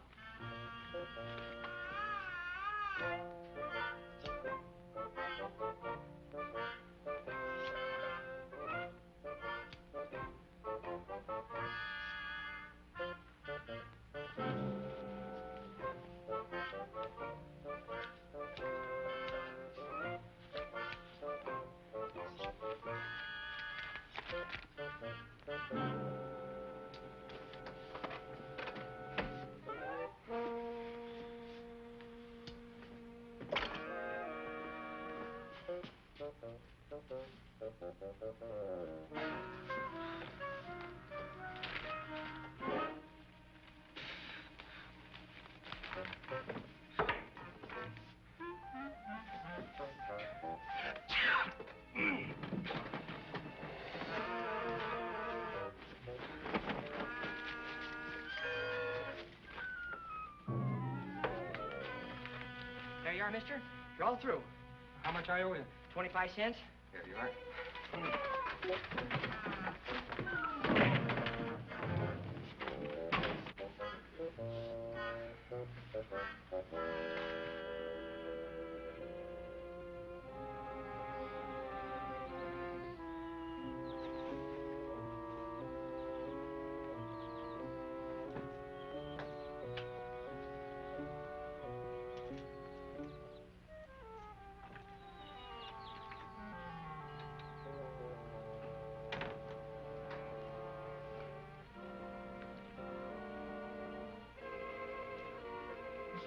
[SPEAKER 8] There you are, mister. You're all through.
[SPEAKER 11] How much I owe you?
[SPEAKER 8] 25 cents.
[SPEAKER 11] Here you are.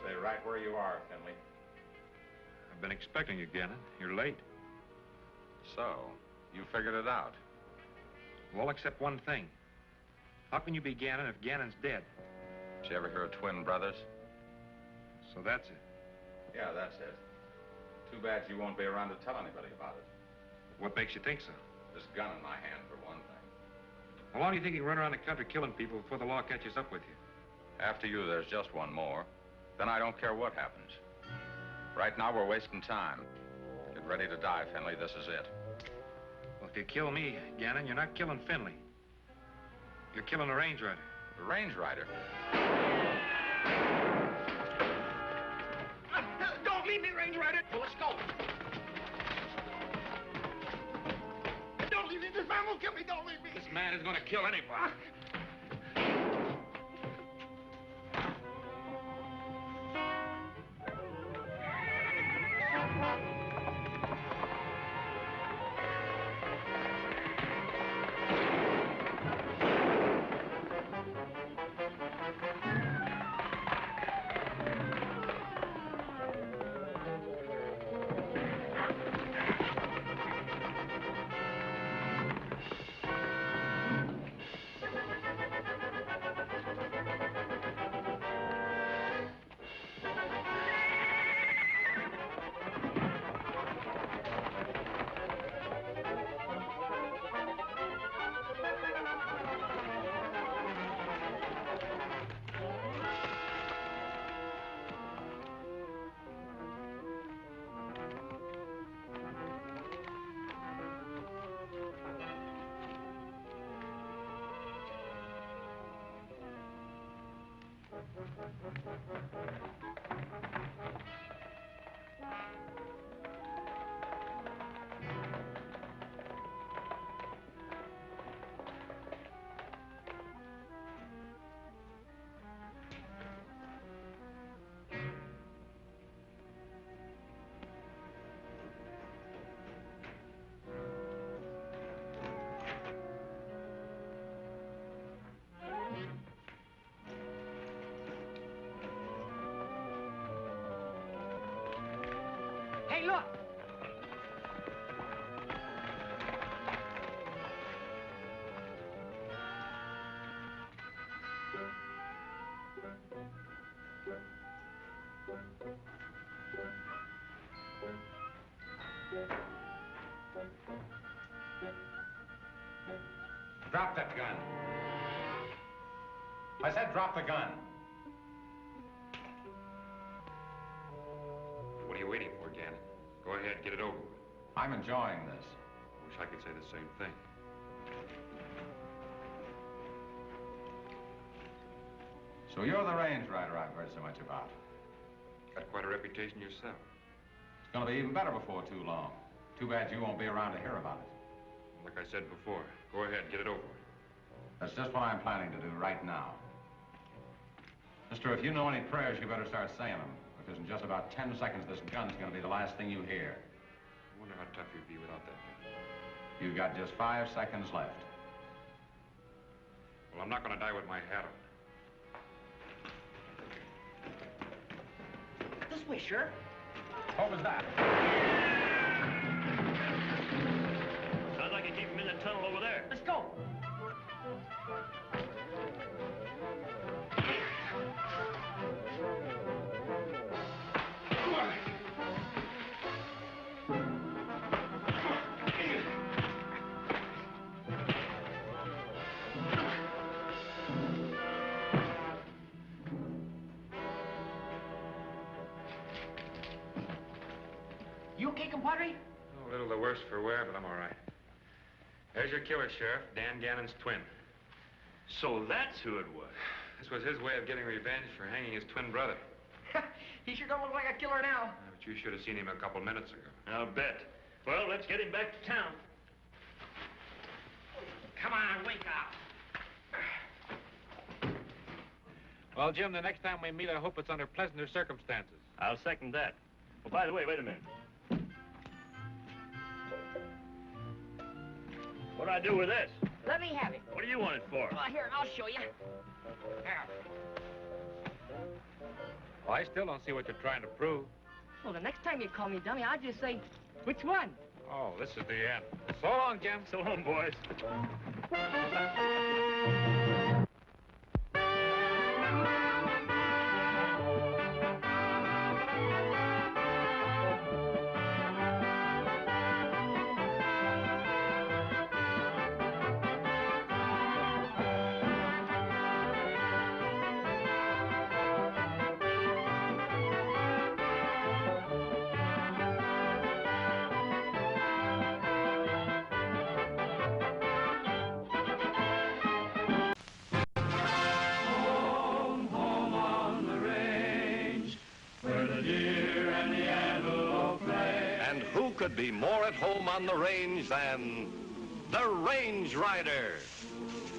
[SPEAKER 10] Stay right where you are, Finley.
[SPEAKER 11] I've been expecting you, Gannon. You're late.
[SPEAKER 10] So, you figured it out.
[SPEAKER 11] Well, except one thing. How can you be Gannon if Gannon's dead?
[SPEAKER 10] Did you ever hear of twin brothers?
[SPEAKER 11] So that's it.
[SPEAKER 10] Yeah, that's it. Too bad you won't be around to tell anybody about it.
[SPEAKER 11] What makes you think so?
[SPEAKER 10] This gun in my hand, for one thing.
[SPEAKER 11] How long do you think you can run around the country killing people before the law catches up with you?
[SPEAKER 10] After you, there's just one more. Then I don't care what happens. Right now, we're wasting time. Get ready to die, Finley. This is it.
[SPEAKER 11] Well, if you kill me, Gannon, you're not killing Finley. You're killing a range rider.
[SPEAKER 10] The range rider?
[SPEAKER 12] Don't leave me, Range Rider. Well, let's go. Don't leave me. This man will kill me. Don't leave me.
[SPEAKER 11] This man is going to kill anybody.
[SPEAKER 8] Hey, look!
[SPEAKER 10] Drop that gun. I said drop the gun.
[SPEAKER 11] What are you waiting for, Gannon? Go ahead, get it over with.
[SPEAKER 10] I'm enjoying this.
[SPEAKER 11] Wish I could say the same thing.
[SPEAKER 10] So you're the range rider I've heard so much about.
[SPEAKER 11] Got quite a reputation yourself.
[SPEAKER 10] It's going to be even better before too long. Too bad you won't be around to hear about it.
[SPEAKER 11] Like I said before, go ahead, get it over with.
[SPEAKER 10] That's just what I'm planning to do right now. Mister, if you know any prayers, you better start saying them. Because in just about 10 seconds, this gun's going to be the last thing you hear.
[SPEAKER 11] I wonder how tough you'd be without that gun.
[SPEAKER 10] You've got just 5 seconds left.
[SPEAKER 11] Well, I'm not going to die with my hat on.
[SPEAKER 8] This way, sure.
[SPEAKER 10] What was that?
[SPEAKER 13] Sounds like you keep him in the tunnel over there.
[SPEAKER 8] Let's go. You okay, compadre?
[SPEAKER 11] A little the worse for wear, but I'm all right. There's your killer, Sheriff, Dan Gannon's twin.
[SPEAKER 13] So that's who it was.
[SPEAKER 11] This was his way of getting revenge for hanging his twin brother.
[SPEAKER 8] He sure don't look like a killer now.
[SPEAKER 11] But you should have seen him a couple minutes ago.
[SPEAKER 13] I'll bet. Well, let's get him back to town.
[SPEAKER 8] Come on, wake up.
[SPEAKER 5] Well, Jim, the next time we meet, I hope it's under pleasanter circumstances.
[SPEAKER 13] I'll second that. Well, by the way, wait a minute. What do I do with this?
[SPEAKER 8] Let me have it.
[SPEAKER 13] What do you want it for?
[SPEAKER 8] Well, here, I'll show you. Here.
[SPEAKER 5] Well, I still don't see what you're trying to prove.
[SPEAKER 8] Well, the next time you call me dummy, I'll just say, which one?
[SPEAKER 5] Oh, this is the end. So long, Jim.
[SPEAKER 13] So long, boys.
[SPEAKER 3] Could be more at home on the range than the Range Rider.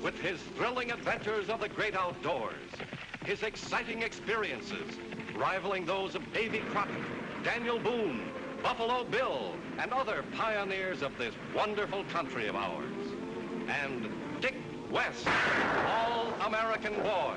[SPEAKER 3] With his thrilling adventures of the great outdoors, his exciting experiences rivaling those of Davy Crockett, Daniel Boone, Buffalo Bill, and other pioneers of this wonderful country of ours. And Dick West, all-American boy.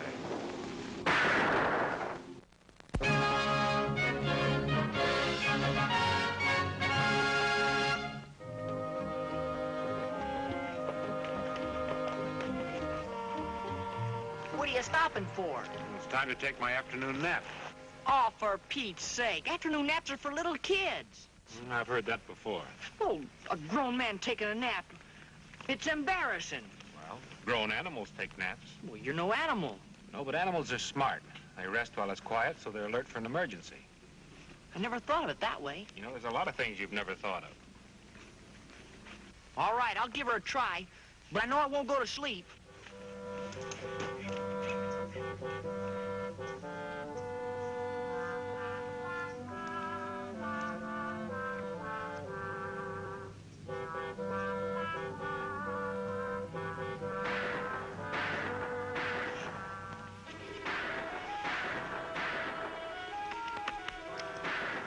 [SPEAKER 8] What are you stopping for?
[SPEAKER 11] It's time to take my afternoon nap.
[SPEAKER 8] Oh, for Pete's sake. Afternoon naps are for little kids.
[SPEAKER 11] I've heard that before.
[SPEAKER 8] Oh, a grown man taking a nap. It's embarrassing.
[SPEAKER 11] Well, grown animals take naps.
[SPEAKER 8] Well, you're no animal.
[SPEAKER 11] No, but animals are smart. They rest while it's quiet, so they're alert for an emergency.
[SPEAKER 8] I never thought of it that way.
[SPEAKER 11] You know, there's a lot of things you've never thought of.
[SPEAKER 8] All right, I'll give her a try, but I know I won't go to sleep.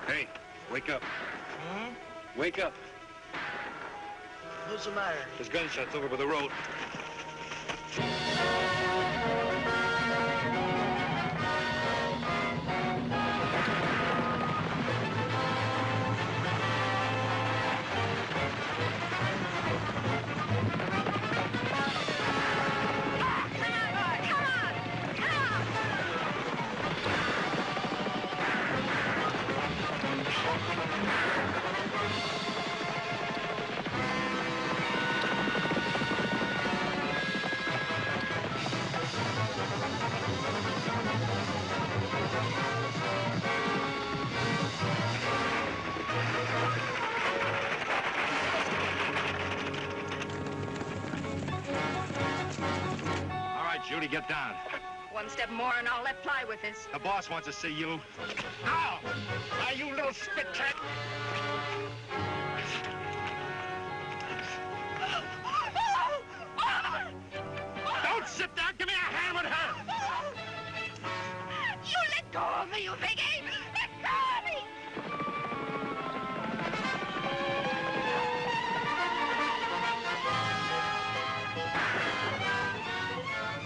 [SPEAKER 11] Hey, wake up.
[SPEAKER 8] Hmm?
[SPEAKER 11] Wake up.
[SPEAKER 8] What's the matter?
[SPEAKER 11] There's gunshots over by the road.
[SPEAKER 16] get down.
[SPEAKER 14] One step more and I'll let fly with this.
[SPEAKER 16] The boss wants to see you. Ow! Now, you little spit cat! Don't sit down! Give me a hand with her!
[SPEAKER 9] You let go of me, you big ape! Let go of me!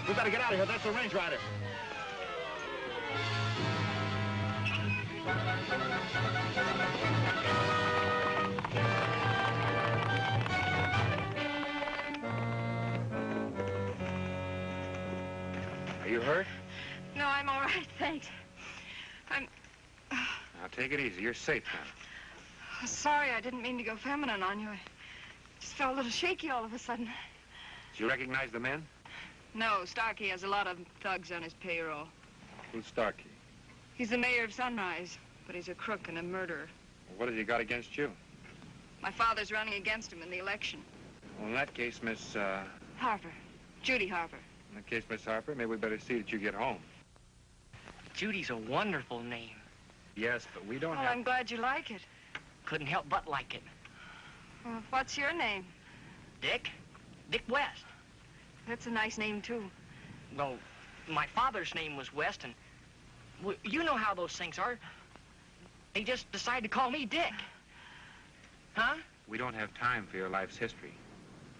[SPEAKER 16] We better get out of here. That's the range rider.
[SPEAKER 11] Are you hurt?
[SPEAKER 14] No, I'm all right, thanks. I'm
[SPEAKER 11] Now, take it easy. You're safe now.
[SPEAKER 14] sorry I didn't mean to go feminine on you. I just felt a little shaky all of a sudden.
[SPEAKER 11] Did you recognize the men?
[SPEAKER 14] No, Starkey has a lot of thugs on his payroll.
[SPEAKER 11] Who's Starkey?
[SPEAKER 14] He's the mayor of Sunrise, but he's a crook and a murderer.
[SPEAKER 11] What has he got against you?
[SPEAKER 14] My father's running against him in the election.
[SPEAKER 11] Well, in that case, Miss,
[SPEAKER 14] Harper. Judy Harper.
[SPEAKER 11] In that case, Miss Harper, maybe we better see that you get home.
[SPEAKER 8] Judy's a wonderful name.
[SPEAKER 11] Yes, but we don't
[SPEAKER 14] Well, I'm glad you like it.
[SPEAKER 8] Couldn't help but like it.
[SPEAKER 14] Well, what's your name?
[SPEAKER 8] Dick? Dick West.
[SPEAKER 14] That's a nice name, too.
[SPEAKER 8] Well, my father's name was West, and well, you know how those things are. They just decide to call me Dick. Huh?
[SPEAKER 11] We don't have time for your life's history.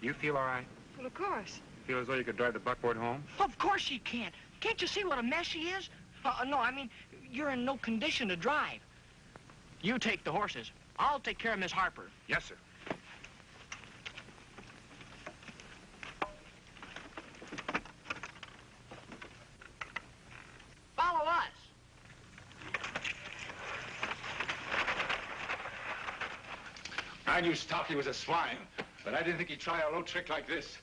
[SPEAKER 11] You feel all right?
[SPEAKER 14] Well, of course.
[SPEAKER 11] Feel as though you could drive the buckboard home?
[SPEAKER 8] Of course she can't. Can't you see what a mess she is? No, I mean, you're in no condition to drive. You take the horses. I'll take care of Miss Harper.
[SPEAKER 11] Yes, sir.
[SPEAKER 8] Follow us.
[SPEAKER 18] I knew Starkey was a swine, but I didn't think he'd try a low trick like this.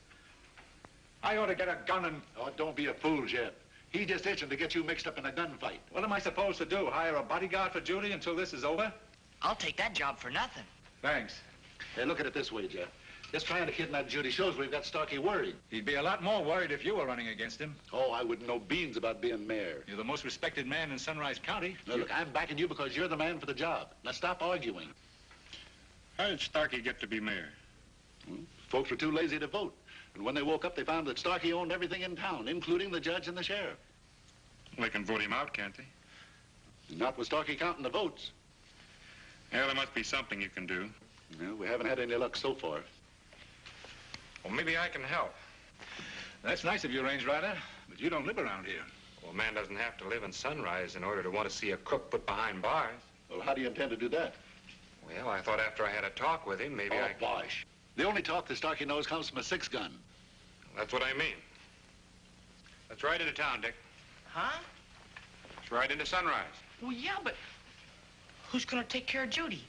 [SPEAKER 18] I ought to get a gun and...
[SPEAKER 19] Oh, don't be a fool, Jeff. He's just itching to get you mixed up in a gunfight.
[SPEAKER 18] What am I supposed to do, hire a bodyguard for Judy until this is over?
[SPEAKER 8] I'll take that job for nothing.
[SPEAKER 18] Thanks.
[SPEAKER 19] Hey, look at it this way, Jeff. Just trying to kidnap Judy shows we've got Starkey worried.
[SPEAKER 18] He'd be a lot more worried if you were running against him.
[SPEAKER 19] Oh, I wouldn't know beans about being mayor.
[SPEAKER 18] You're the most respected man in Sunrise County.
[SPEAKER 19] Now, look, I'm backing you because you're the man for the job. Now, stop arguing.
[SPEAKER 11] How did Starkey get to be mayor?
[SPEAKER 19] Well, folks were too lazy to vote. And when they woke up, they found that Starkey owned everything in town, including the judge and the sheriff.
[SPEAKER 11] They can vote him out, can't they?
[SPEAKER 19] Not with Starkey counting the votes.
[SPEAKER 11] Yeah, there must be something you can do.
[SPEAKER 19] No, we haven't had any luck so far.
[SPEAKER 11] Well, maybe I can help.
[SPEAKER 18] That's nice of you, Range Rider, but you don't live around here.
[SPEAKER 11] Well, a man doesn't have to live in Sunrise in order to want to see a crook put behind bars.
[SPEAKER 19] Well, how do you intend to do that?
[SPEAKER 11] Well, I thought after I had a talk with him, maybe
[SPEAKER 19] Oh, bosh. The only talk that Starkey knows comes from a 6-gun.
[SPEAKER 11] That's what I mean. Let's ride into town, Dick.
[SPEAKER 8] Huh?
[SPEAKER 11] Let's ride into Sunrise.
[SPEAKER 8] Well, yeah, but who's going to take care of Judy?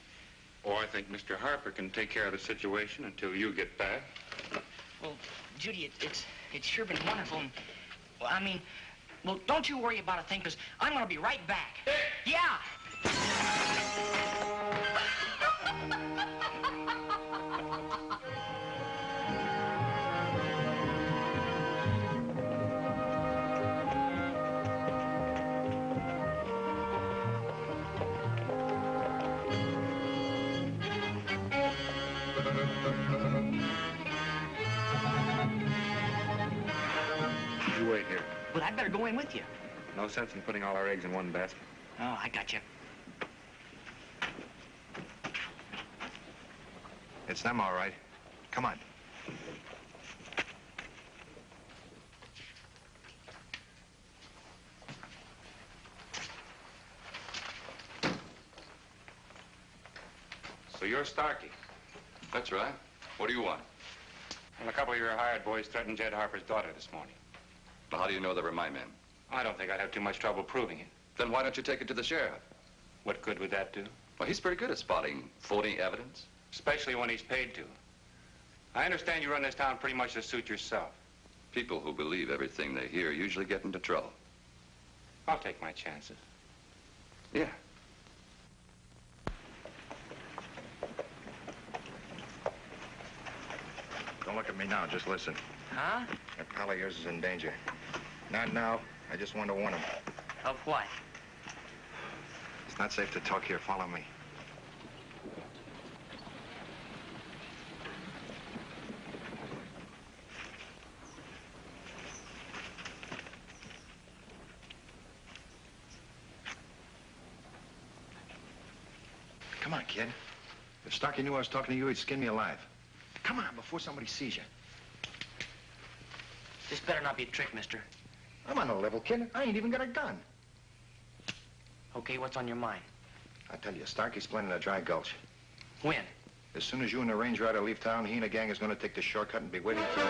[SPEAKER 11] Oh, I think Mr. Harper can take care of the situation until you get back.
[SPEAKER 8] Well, Judy, it's sure been wonderful. And, well, I mean, well, don't you worry about a thing, because I'm going to be right back.
[SPEAKER 11] Dick!
[SPEAKER 8] Yeah!
[SPEAKER 11] You wait here.
[SPEAKER 8] But I'd better go in with you.
[SPEAKER 11] No sense in putting all our eggs in one basket.
[SPEAKER 8] Oh, I got you.
[SPEAKER 11] It's them, all right. Come on. So you're Starkey.
[SPEAKER 10] That's right. What do you want?
[SPEAKER 11] Well, a couple of your hired boys threatened Jed Harper's daughter this morning.
[SPEAKER 10] Well, how do you know they were my men?
[SPEAKER 11] I don't think I'd have too much trouble proving it.
[SPEAKER 10] Then why don't you take it to the sheriff?
[SPEAKER 11] What good would that do?
[SPEAKER 10] Well, he's pretty good at spotting phony evidence.
[SPEAKER 11] Especially when he's paid to. I understand you run this town pretty much to suit yourself.
[SPEAKER 10] People who believe everything they hear usually get into trouble.
[SPEAKER 11] I'll take my chances.
[SPEAKER 10] Yeah.
[SPEAKER 12] Don't look at me now, just listen.
[SPEAKER 8] Huh?
[SPEAKER 12] That pal of yours is in danger.
[SPEAKER 18] Not now. I just want to warn him.
[SPEAKER 8] Of what?
[SPEAKER 18] It's not safe to talk here. Follow me. Come on, kid. If Starkey knew I was talking to you, he'd skin me alive. Come on, before somebody sees you.
[SPEAKER 8] This better not be a trick, mister.
[SPEAKER 18] I'm on a level, kid. I ain't even got a gun.
[SPEAKER 8] Okay, what's on your mind?
[SPEAKER 18] I tell you, Starkey's planning a dry gulch.
[SPEAKER 8] When?
[SPEAKER 18] As soon as you and the Range Rider leave town, he and the gang is going to take the shortcut and be waiting for you.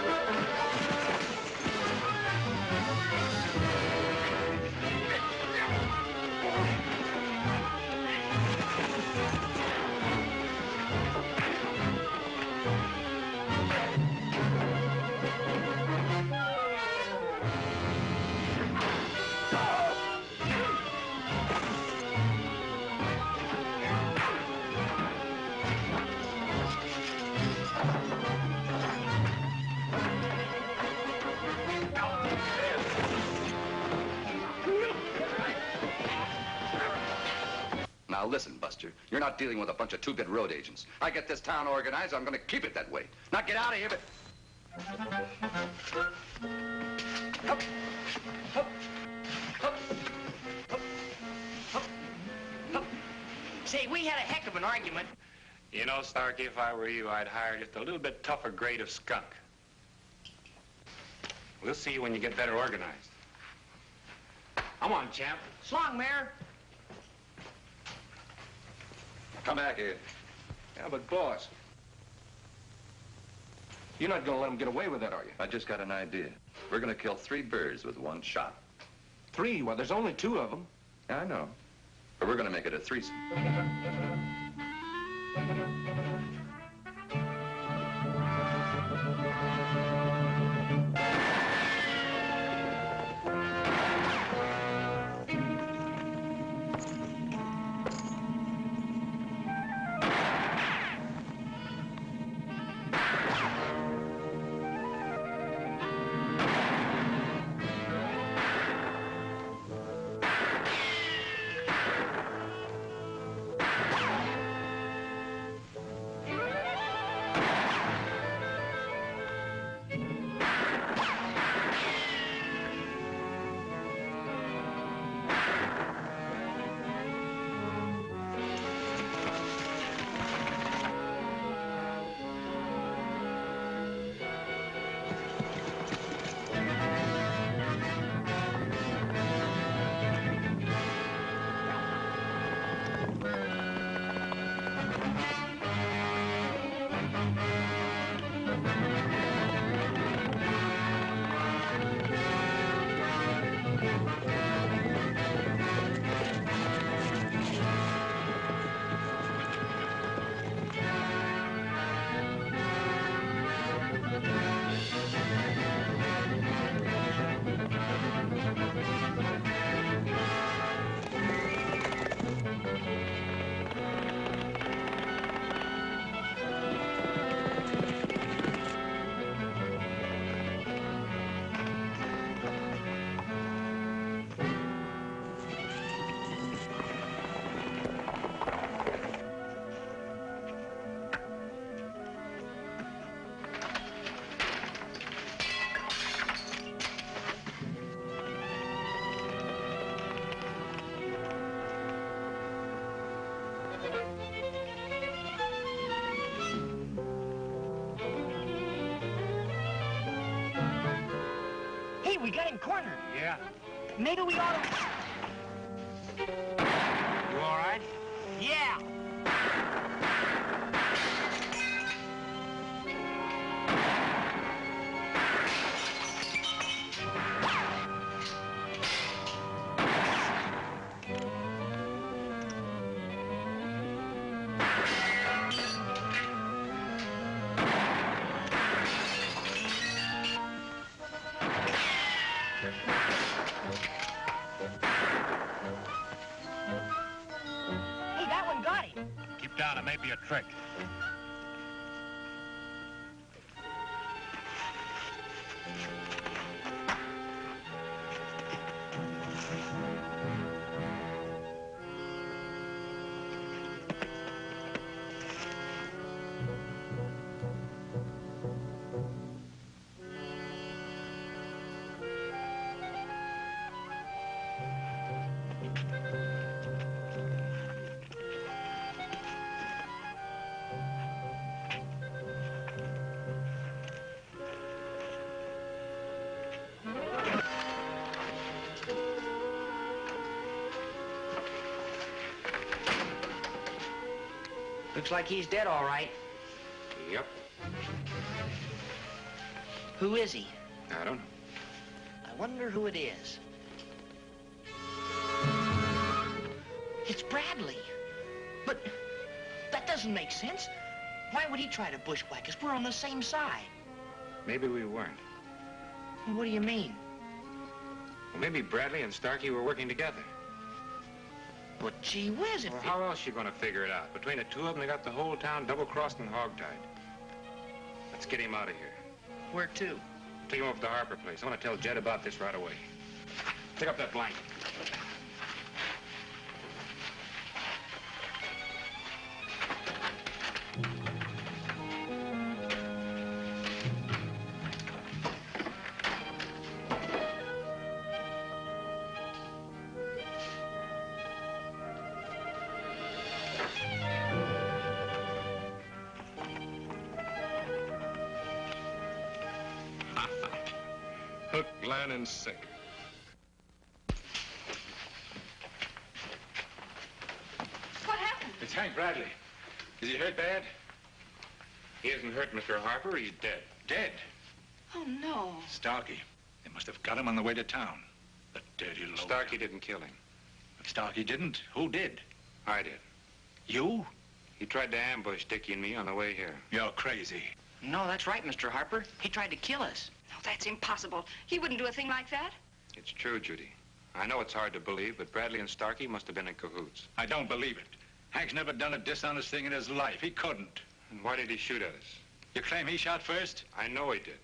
[SPEAKER 20] Now listen, Buster, you're not dealing with a bunch of two-bit road agents. I get this town organized, I'm gonna keep it that way. Now get out of here, but... Up. Up. Up. Up. Up. Up.
[SPEAKER 8] Say, we had a heck of an argument.
[SPEAKER 11] You know, Starkey, if I were you, I'd hire just a little bit tougher grade of skunk. We'll see you when you get better organized. Come on, champ.
[SPEAKER 8] Slong, Mayor.
[SPEAKER 20] Come back here.
[SPEAKER 18] Yeah, but boss, you're not going to let him get away with that, are you?
[SPEAKER 20] I just got an idea. We're gonna kill 3 birds with 1 shot.
[SPEAKER 18] 3? Well, there's only 2 of them.
[SPEAKER 20] Yeah, I know. But we're gonna make it a threesome.
[SPEAKER 8] Hey, we got him cornered.
[SPEAKER 11] Yeah.
[SPEAKER 8] Maybe we ought to...
[SPEAKER 11] You all right?
[SPEAKER 8] Yeah.
[SPEAKER 11] Down, it may be a trick.
[SPEAKER 8] Looks like he's dead, all right.
[SPEAKER 11] Yep.
[SPEAKER 8] Who is he?
[SPEAKER 11] I don't know.
[SPEAKER 8] I wonder who it is. It's Bradley. But that doesn't make sense. Why would he try to bushwhack us? We're on the same side.
[SPEAKER 11] Maybe we weren't.
[SPEAKER 8] What do you mean?
[SPEAKER 11] Well, maybe Bradley and Starkey were working together.
[SPEAKER 8] But gee whiz,
[SPEAKER 11] Well, how else you gonna figure it out? Between the two of them, they got the whole town double-crossed and hogtied. Let's get him out of here.
[SPEAKER 8] Where to?
[SPEAKER 11] Take him over to the Harper place. I want to tell Jed about this right away. Pick up that blanket.
[SPEAKER 21] Hook, line, and sinker.
[SPEAKER 15] What happened?
[SPEAKER 10] It's Hank Bradley. Is he hurt bad?
[SPEAKER 11] He isn't hurt, Mr. Harper. He's dead.
[SPEAKER 10] Dead?
[SPEAKER 15] Oh, no.
[SPEAKER 19] Starkey. They must have got him on the way to town. The dirty low.
[SPEAKER 11] Starkey didn't kill him.
[SPEAKER 19] If Starkey didn't, who did?
[SPEAKER 11] I did.
[SPEAKER 19] You?
[SPEAKER 11] He tried to ambush Dickie and me on the way here.
[SPEAKER 19] You're crazy.
[SPEAKER 8] No, that's right, Mr. Harper. He tried to kill us.
[SPEAKER 15] No, that's impossible. He wouldn't do a thing like that.
[SPEAKER 11] It's true, Judy. I know it's hard to believe, but Bradley and Starkey must have been in cahoots.
[SPEAKER 19] I don't believe it. Hank's never done a dishonest thing in his life. He couldn't.
[SPEAKER 11] And why did he shoot at us?
[SPEAKER 19] You claim he shot first?
[SPEAKER 11] I know he did.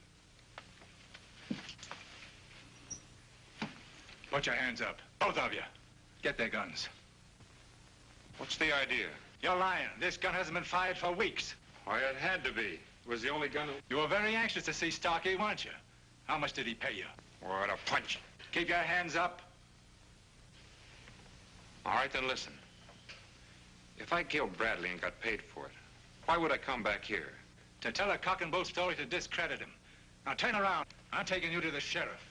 [SPEAKER 19] Put your hands up. Both of you. Get their guns.
[SPEAKER 11] What's the idea?
[SPEAKER 19] You're lying. This gun hasn't been fired for weeks.
[SPEAKER 11] Why, it had to be. It was the only gun.
[SPEAKER 19] You were very anxious to see Starkey, weren't you? How much did he pay you?
[SPEAKER 11] What a punch.
[SPEAKER 19] Keep your hands up.
[SPEAKER 11] All right, then listen. If I killed Bradley and got paid for it, why would I come back here?
[SPEAKER 19] To tell a cock and bull story to discredit him. Now turn around. I'm taking you to the sheriff.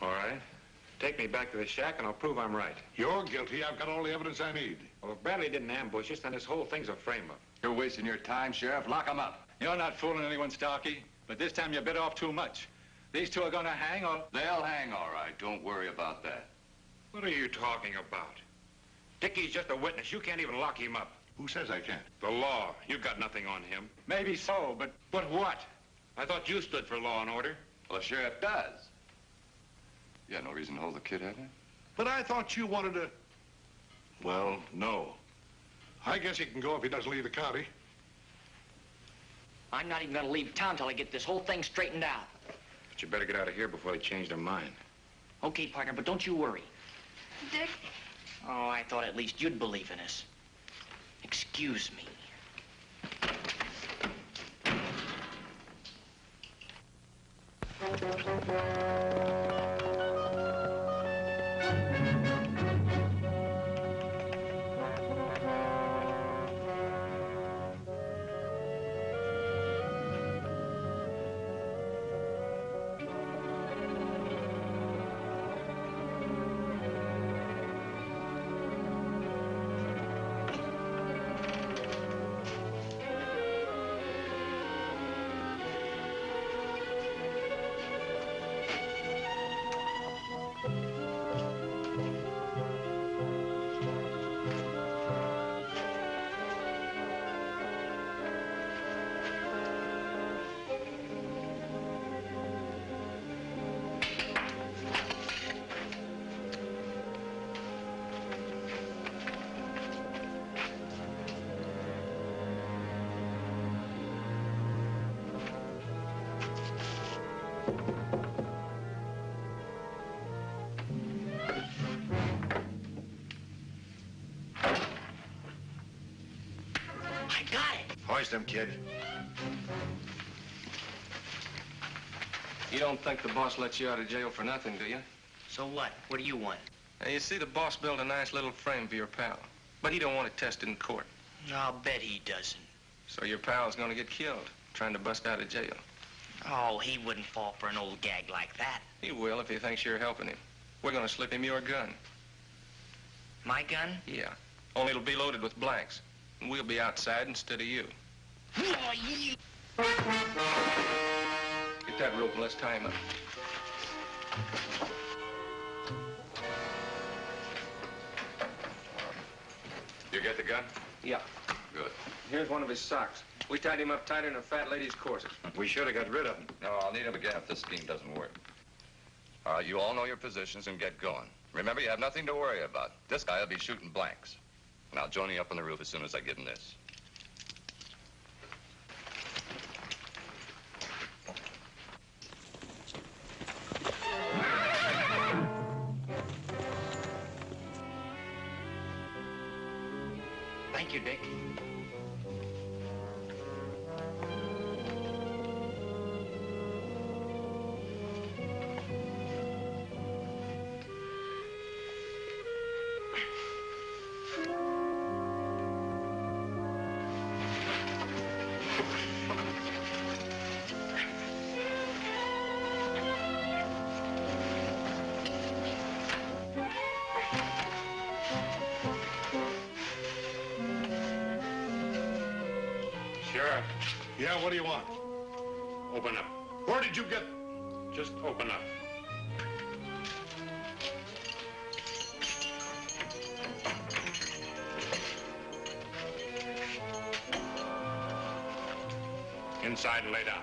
[SPEAKER 11] All right. Take me back to the shack and I'll prove I'm right.
[SPEAKER 21] You're guilty. I've got all the evidence I need.
[SPEAKER 11] Well, if Bradley didn't ambush us, then this whole thing's a frame-up.
[SPEAKER 20] You're wasting your time, Sheriff. Lock him up.
[SPEAKER 19] You're not fooling anyone, Starkey. But this time you bit off too much. These two are going to hang or...
[SPEAKER 20] They'll hang all right. Don't worry about that.
[SPEAKER 11] What are you talking about? Dickie's just a witness. You can't even lock him up.
[SPEAKER 21] Who says I can't?
[SPEAKER 11] The law. You've got nothing on him.
[SPEAKER 19] Maybe so, but what?
[SPEAKER 11] I thought you stood for law and order.
[SPEAKER 20] Well, the sheriff does. You had no reason to hold the kid, had you?
[SPEAKER 21] But I thought you wanted to... Well, no. I guess he can go if he doesn't leave the county.
[SPEAKER 8] I'm not even going to leave town till I get this whole thing straightened out.
[SPEAKER 11] But you better get out of here before they change their mind.
[SPEAKER 8] Okay, partner, but don't you worry.
[SPEAKER 15] Dick?
[SPEAKER 8] Oh, I thought at least you'd believe in us. Excuse me.
[SPEAKER 21] Hoist him, kid.
[SPEAKER 22] You don't think the boss lets you out of jail for nothing, do you?
[SPEAKER 8] So what? What do you want?
[SPEAKER 22] Now, you see, the boss built a nice little frame for your pal, but he don't want it tested in court.
[SPEAKER 8] I'll bet he doesn't.
[SPEAKER 22] So your pal's gonna get killed trying to bust out of jail.
[SPEAKER 8] Oh, he wouldn't fall for an old gag like that.
[SPEAKER 22] He will if he thinks you're helping him. We're going to slip him your gun.
[SPEAKER 8] My gun?
[SPEAKER 22] Yeah. Only it'll be loaded with blanks. And we'll be outside instead of you.
[SPEAKER 8] Oh, you...
[SPEAKER 22] Get that rope and let's tie him up.
[SPEAKER 10] You get the gun?
[SPEAKER 22] Yeah.
[SPEAKER 10] Good.
[SPEAKER 22] Here's one of his socks. We tied him up tighter than a fat lady's corset.
[SPEAKER 10] We should have got rid of him.
[SPEAKER 20] No, I'll need him again if this scheme doesn't work. All right, you all know your positions and get going. Remember, you have nothing to worry about. This guy will be shooting blanks. And I'll join you up on the roof as soon as I give him this.
[SPEAKER 8] Thank you, Dick.
[SPEAKER 21] Sheriff. Yeah, what do you want?
[SPEAKER 11] Open up.
[SPEAKER 21] Where did you get...
[SPEAKER 11] Just open up. Inside and lay down.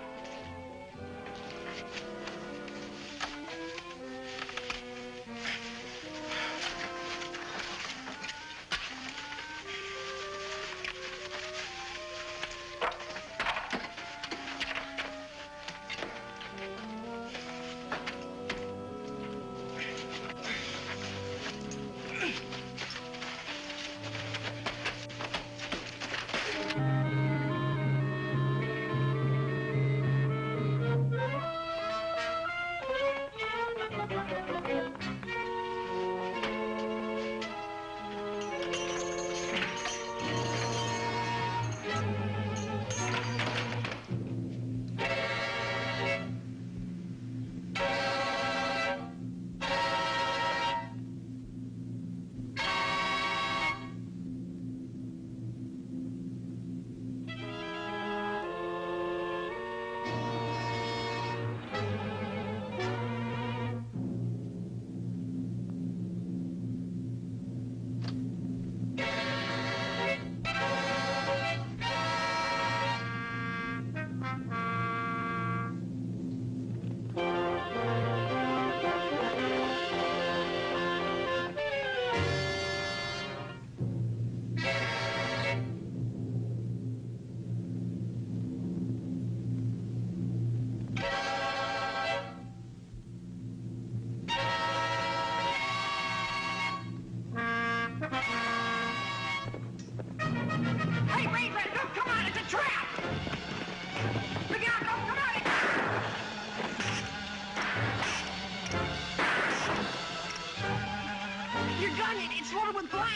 [SPEAKER 8] It's loaded with blanks.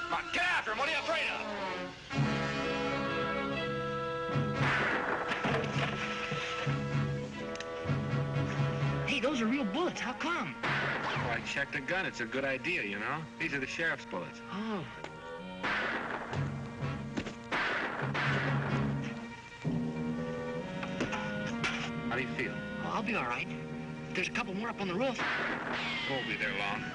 [SPEAKER 22] Come on, get after him. What are you afraid of?
[SPEAKER 8] Hey, those are real bullets. How come?
[SPEAKER 17] Oh, I checked the gun. It's a good idea, you know? These are the sheriff's bullets.
[SPEAKER 8] Oh.
[SPEAKER 17] How do you feel?
[SPEAKER 8] Oh, I'll be all right. There's a couple more up on the roof.
[SPEAKER 17] Won't be there long.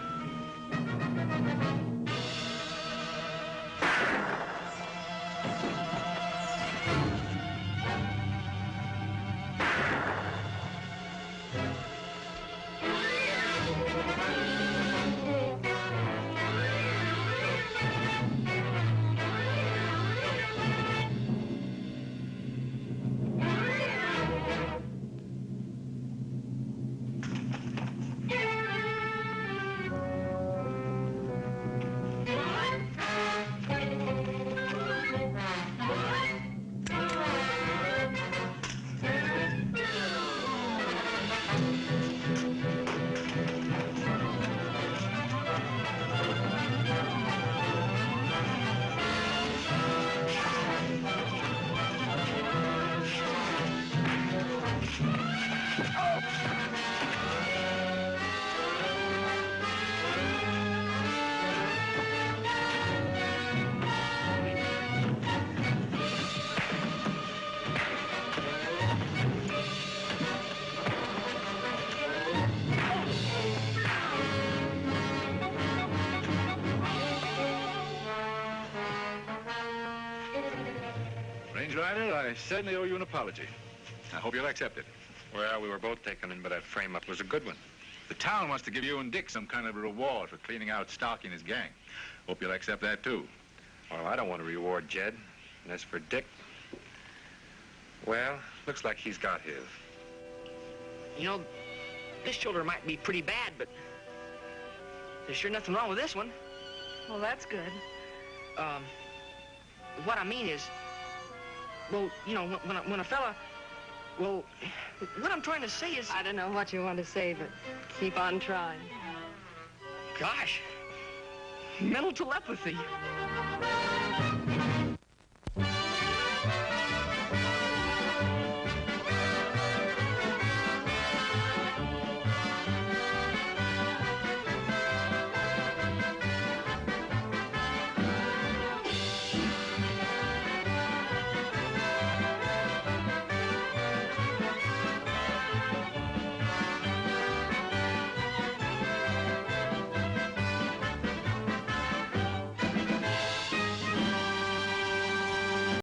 [SPEAKER 18] Janet, I certainly owe you an apology. I hope you'll accept it.
[SPEAKER 17] Well, we were both taken in, but that frame-up was a good one.
[SPEAKER 18] The town wants to give you and Dick some kind of a reward for cleaning out Starkey and his gang. Hope you'll accept that, too.
[SPEAKER 17] Well, I don't want to reward Jed. And as for Dick, well, looks like he's got his.
[SPEAKER 8] You know, this shoulder might be pretty bad, but there's sure nothing wrong with this one.
[SPEAKER 15] Well, that's good.
[SPEAKER 8] What I mean is, well, you know, when a fella, well, what I'm trying to say is...
[SPEAKER 15] I don't know what you want to say, but keep on trying.
[SPEAKER 8] Gosh, mental telepathy.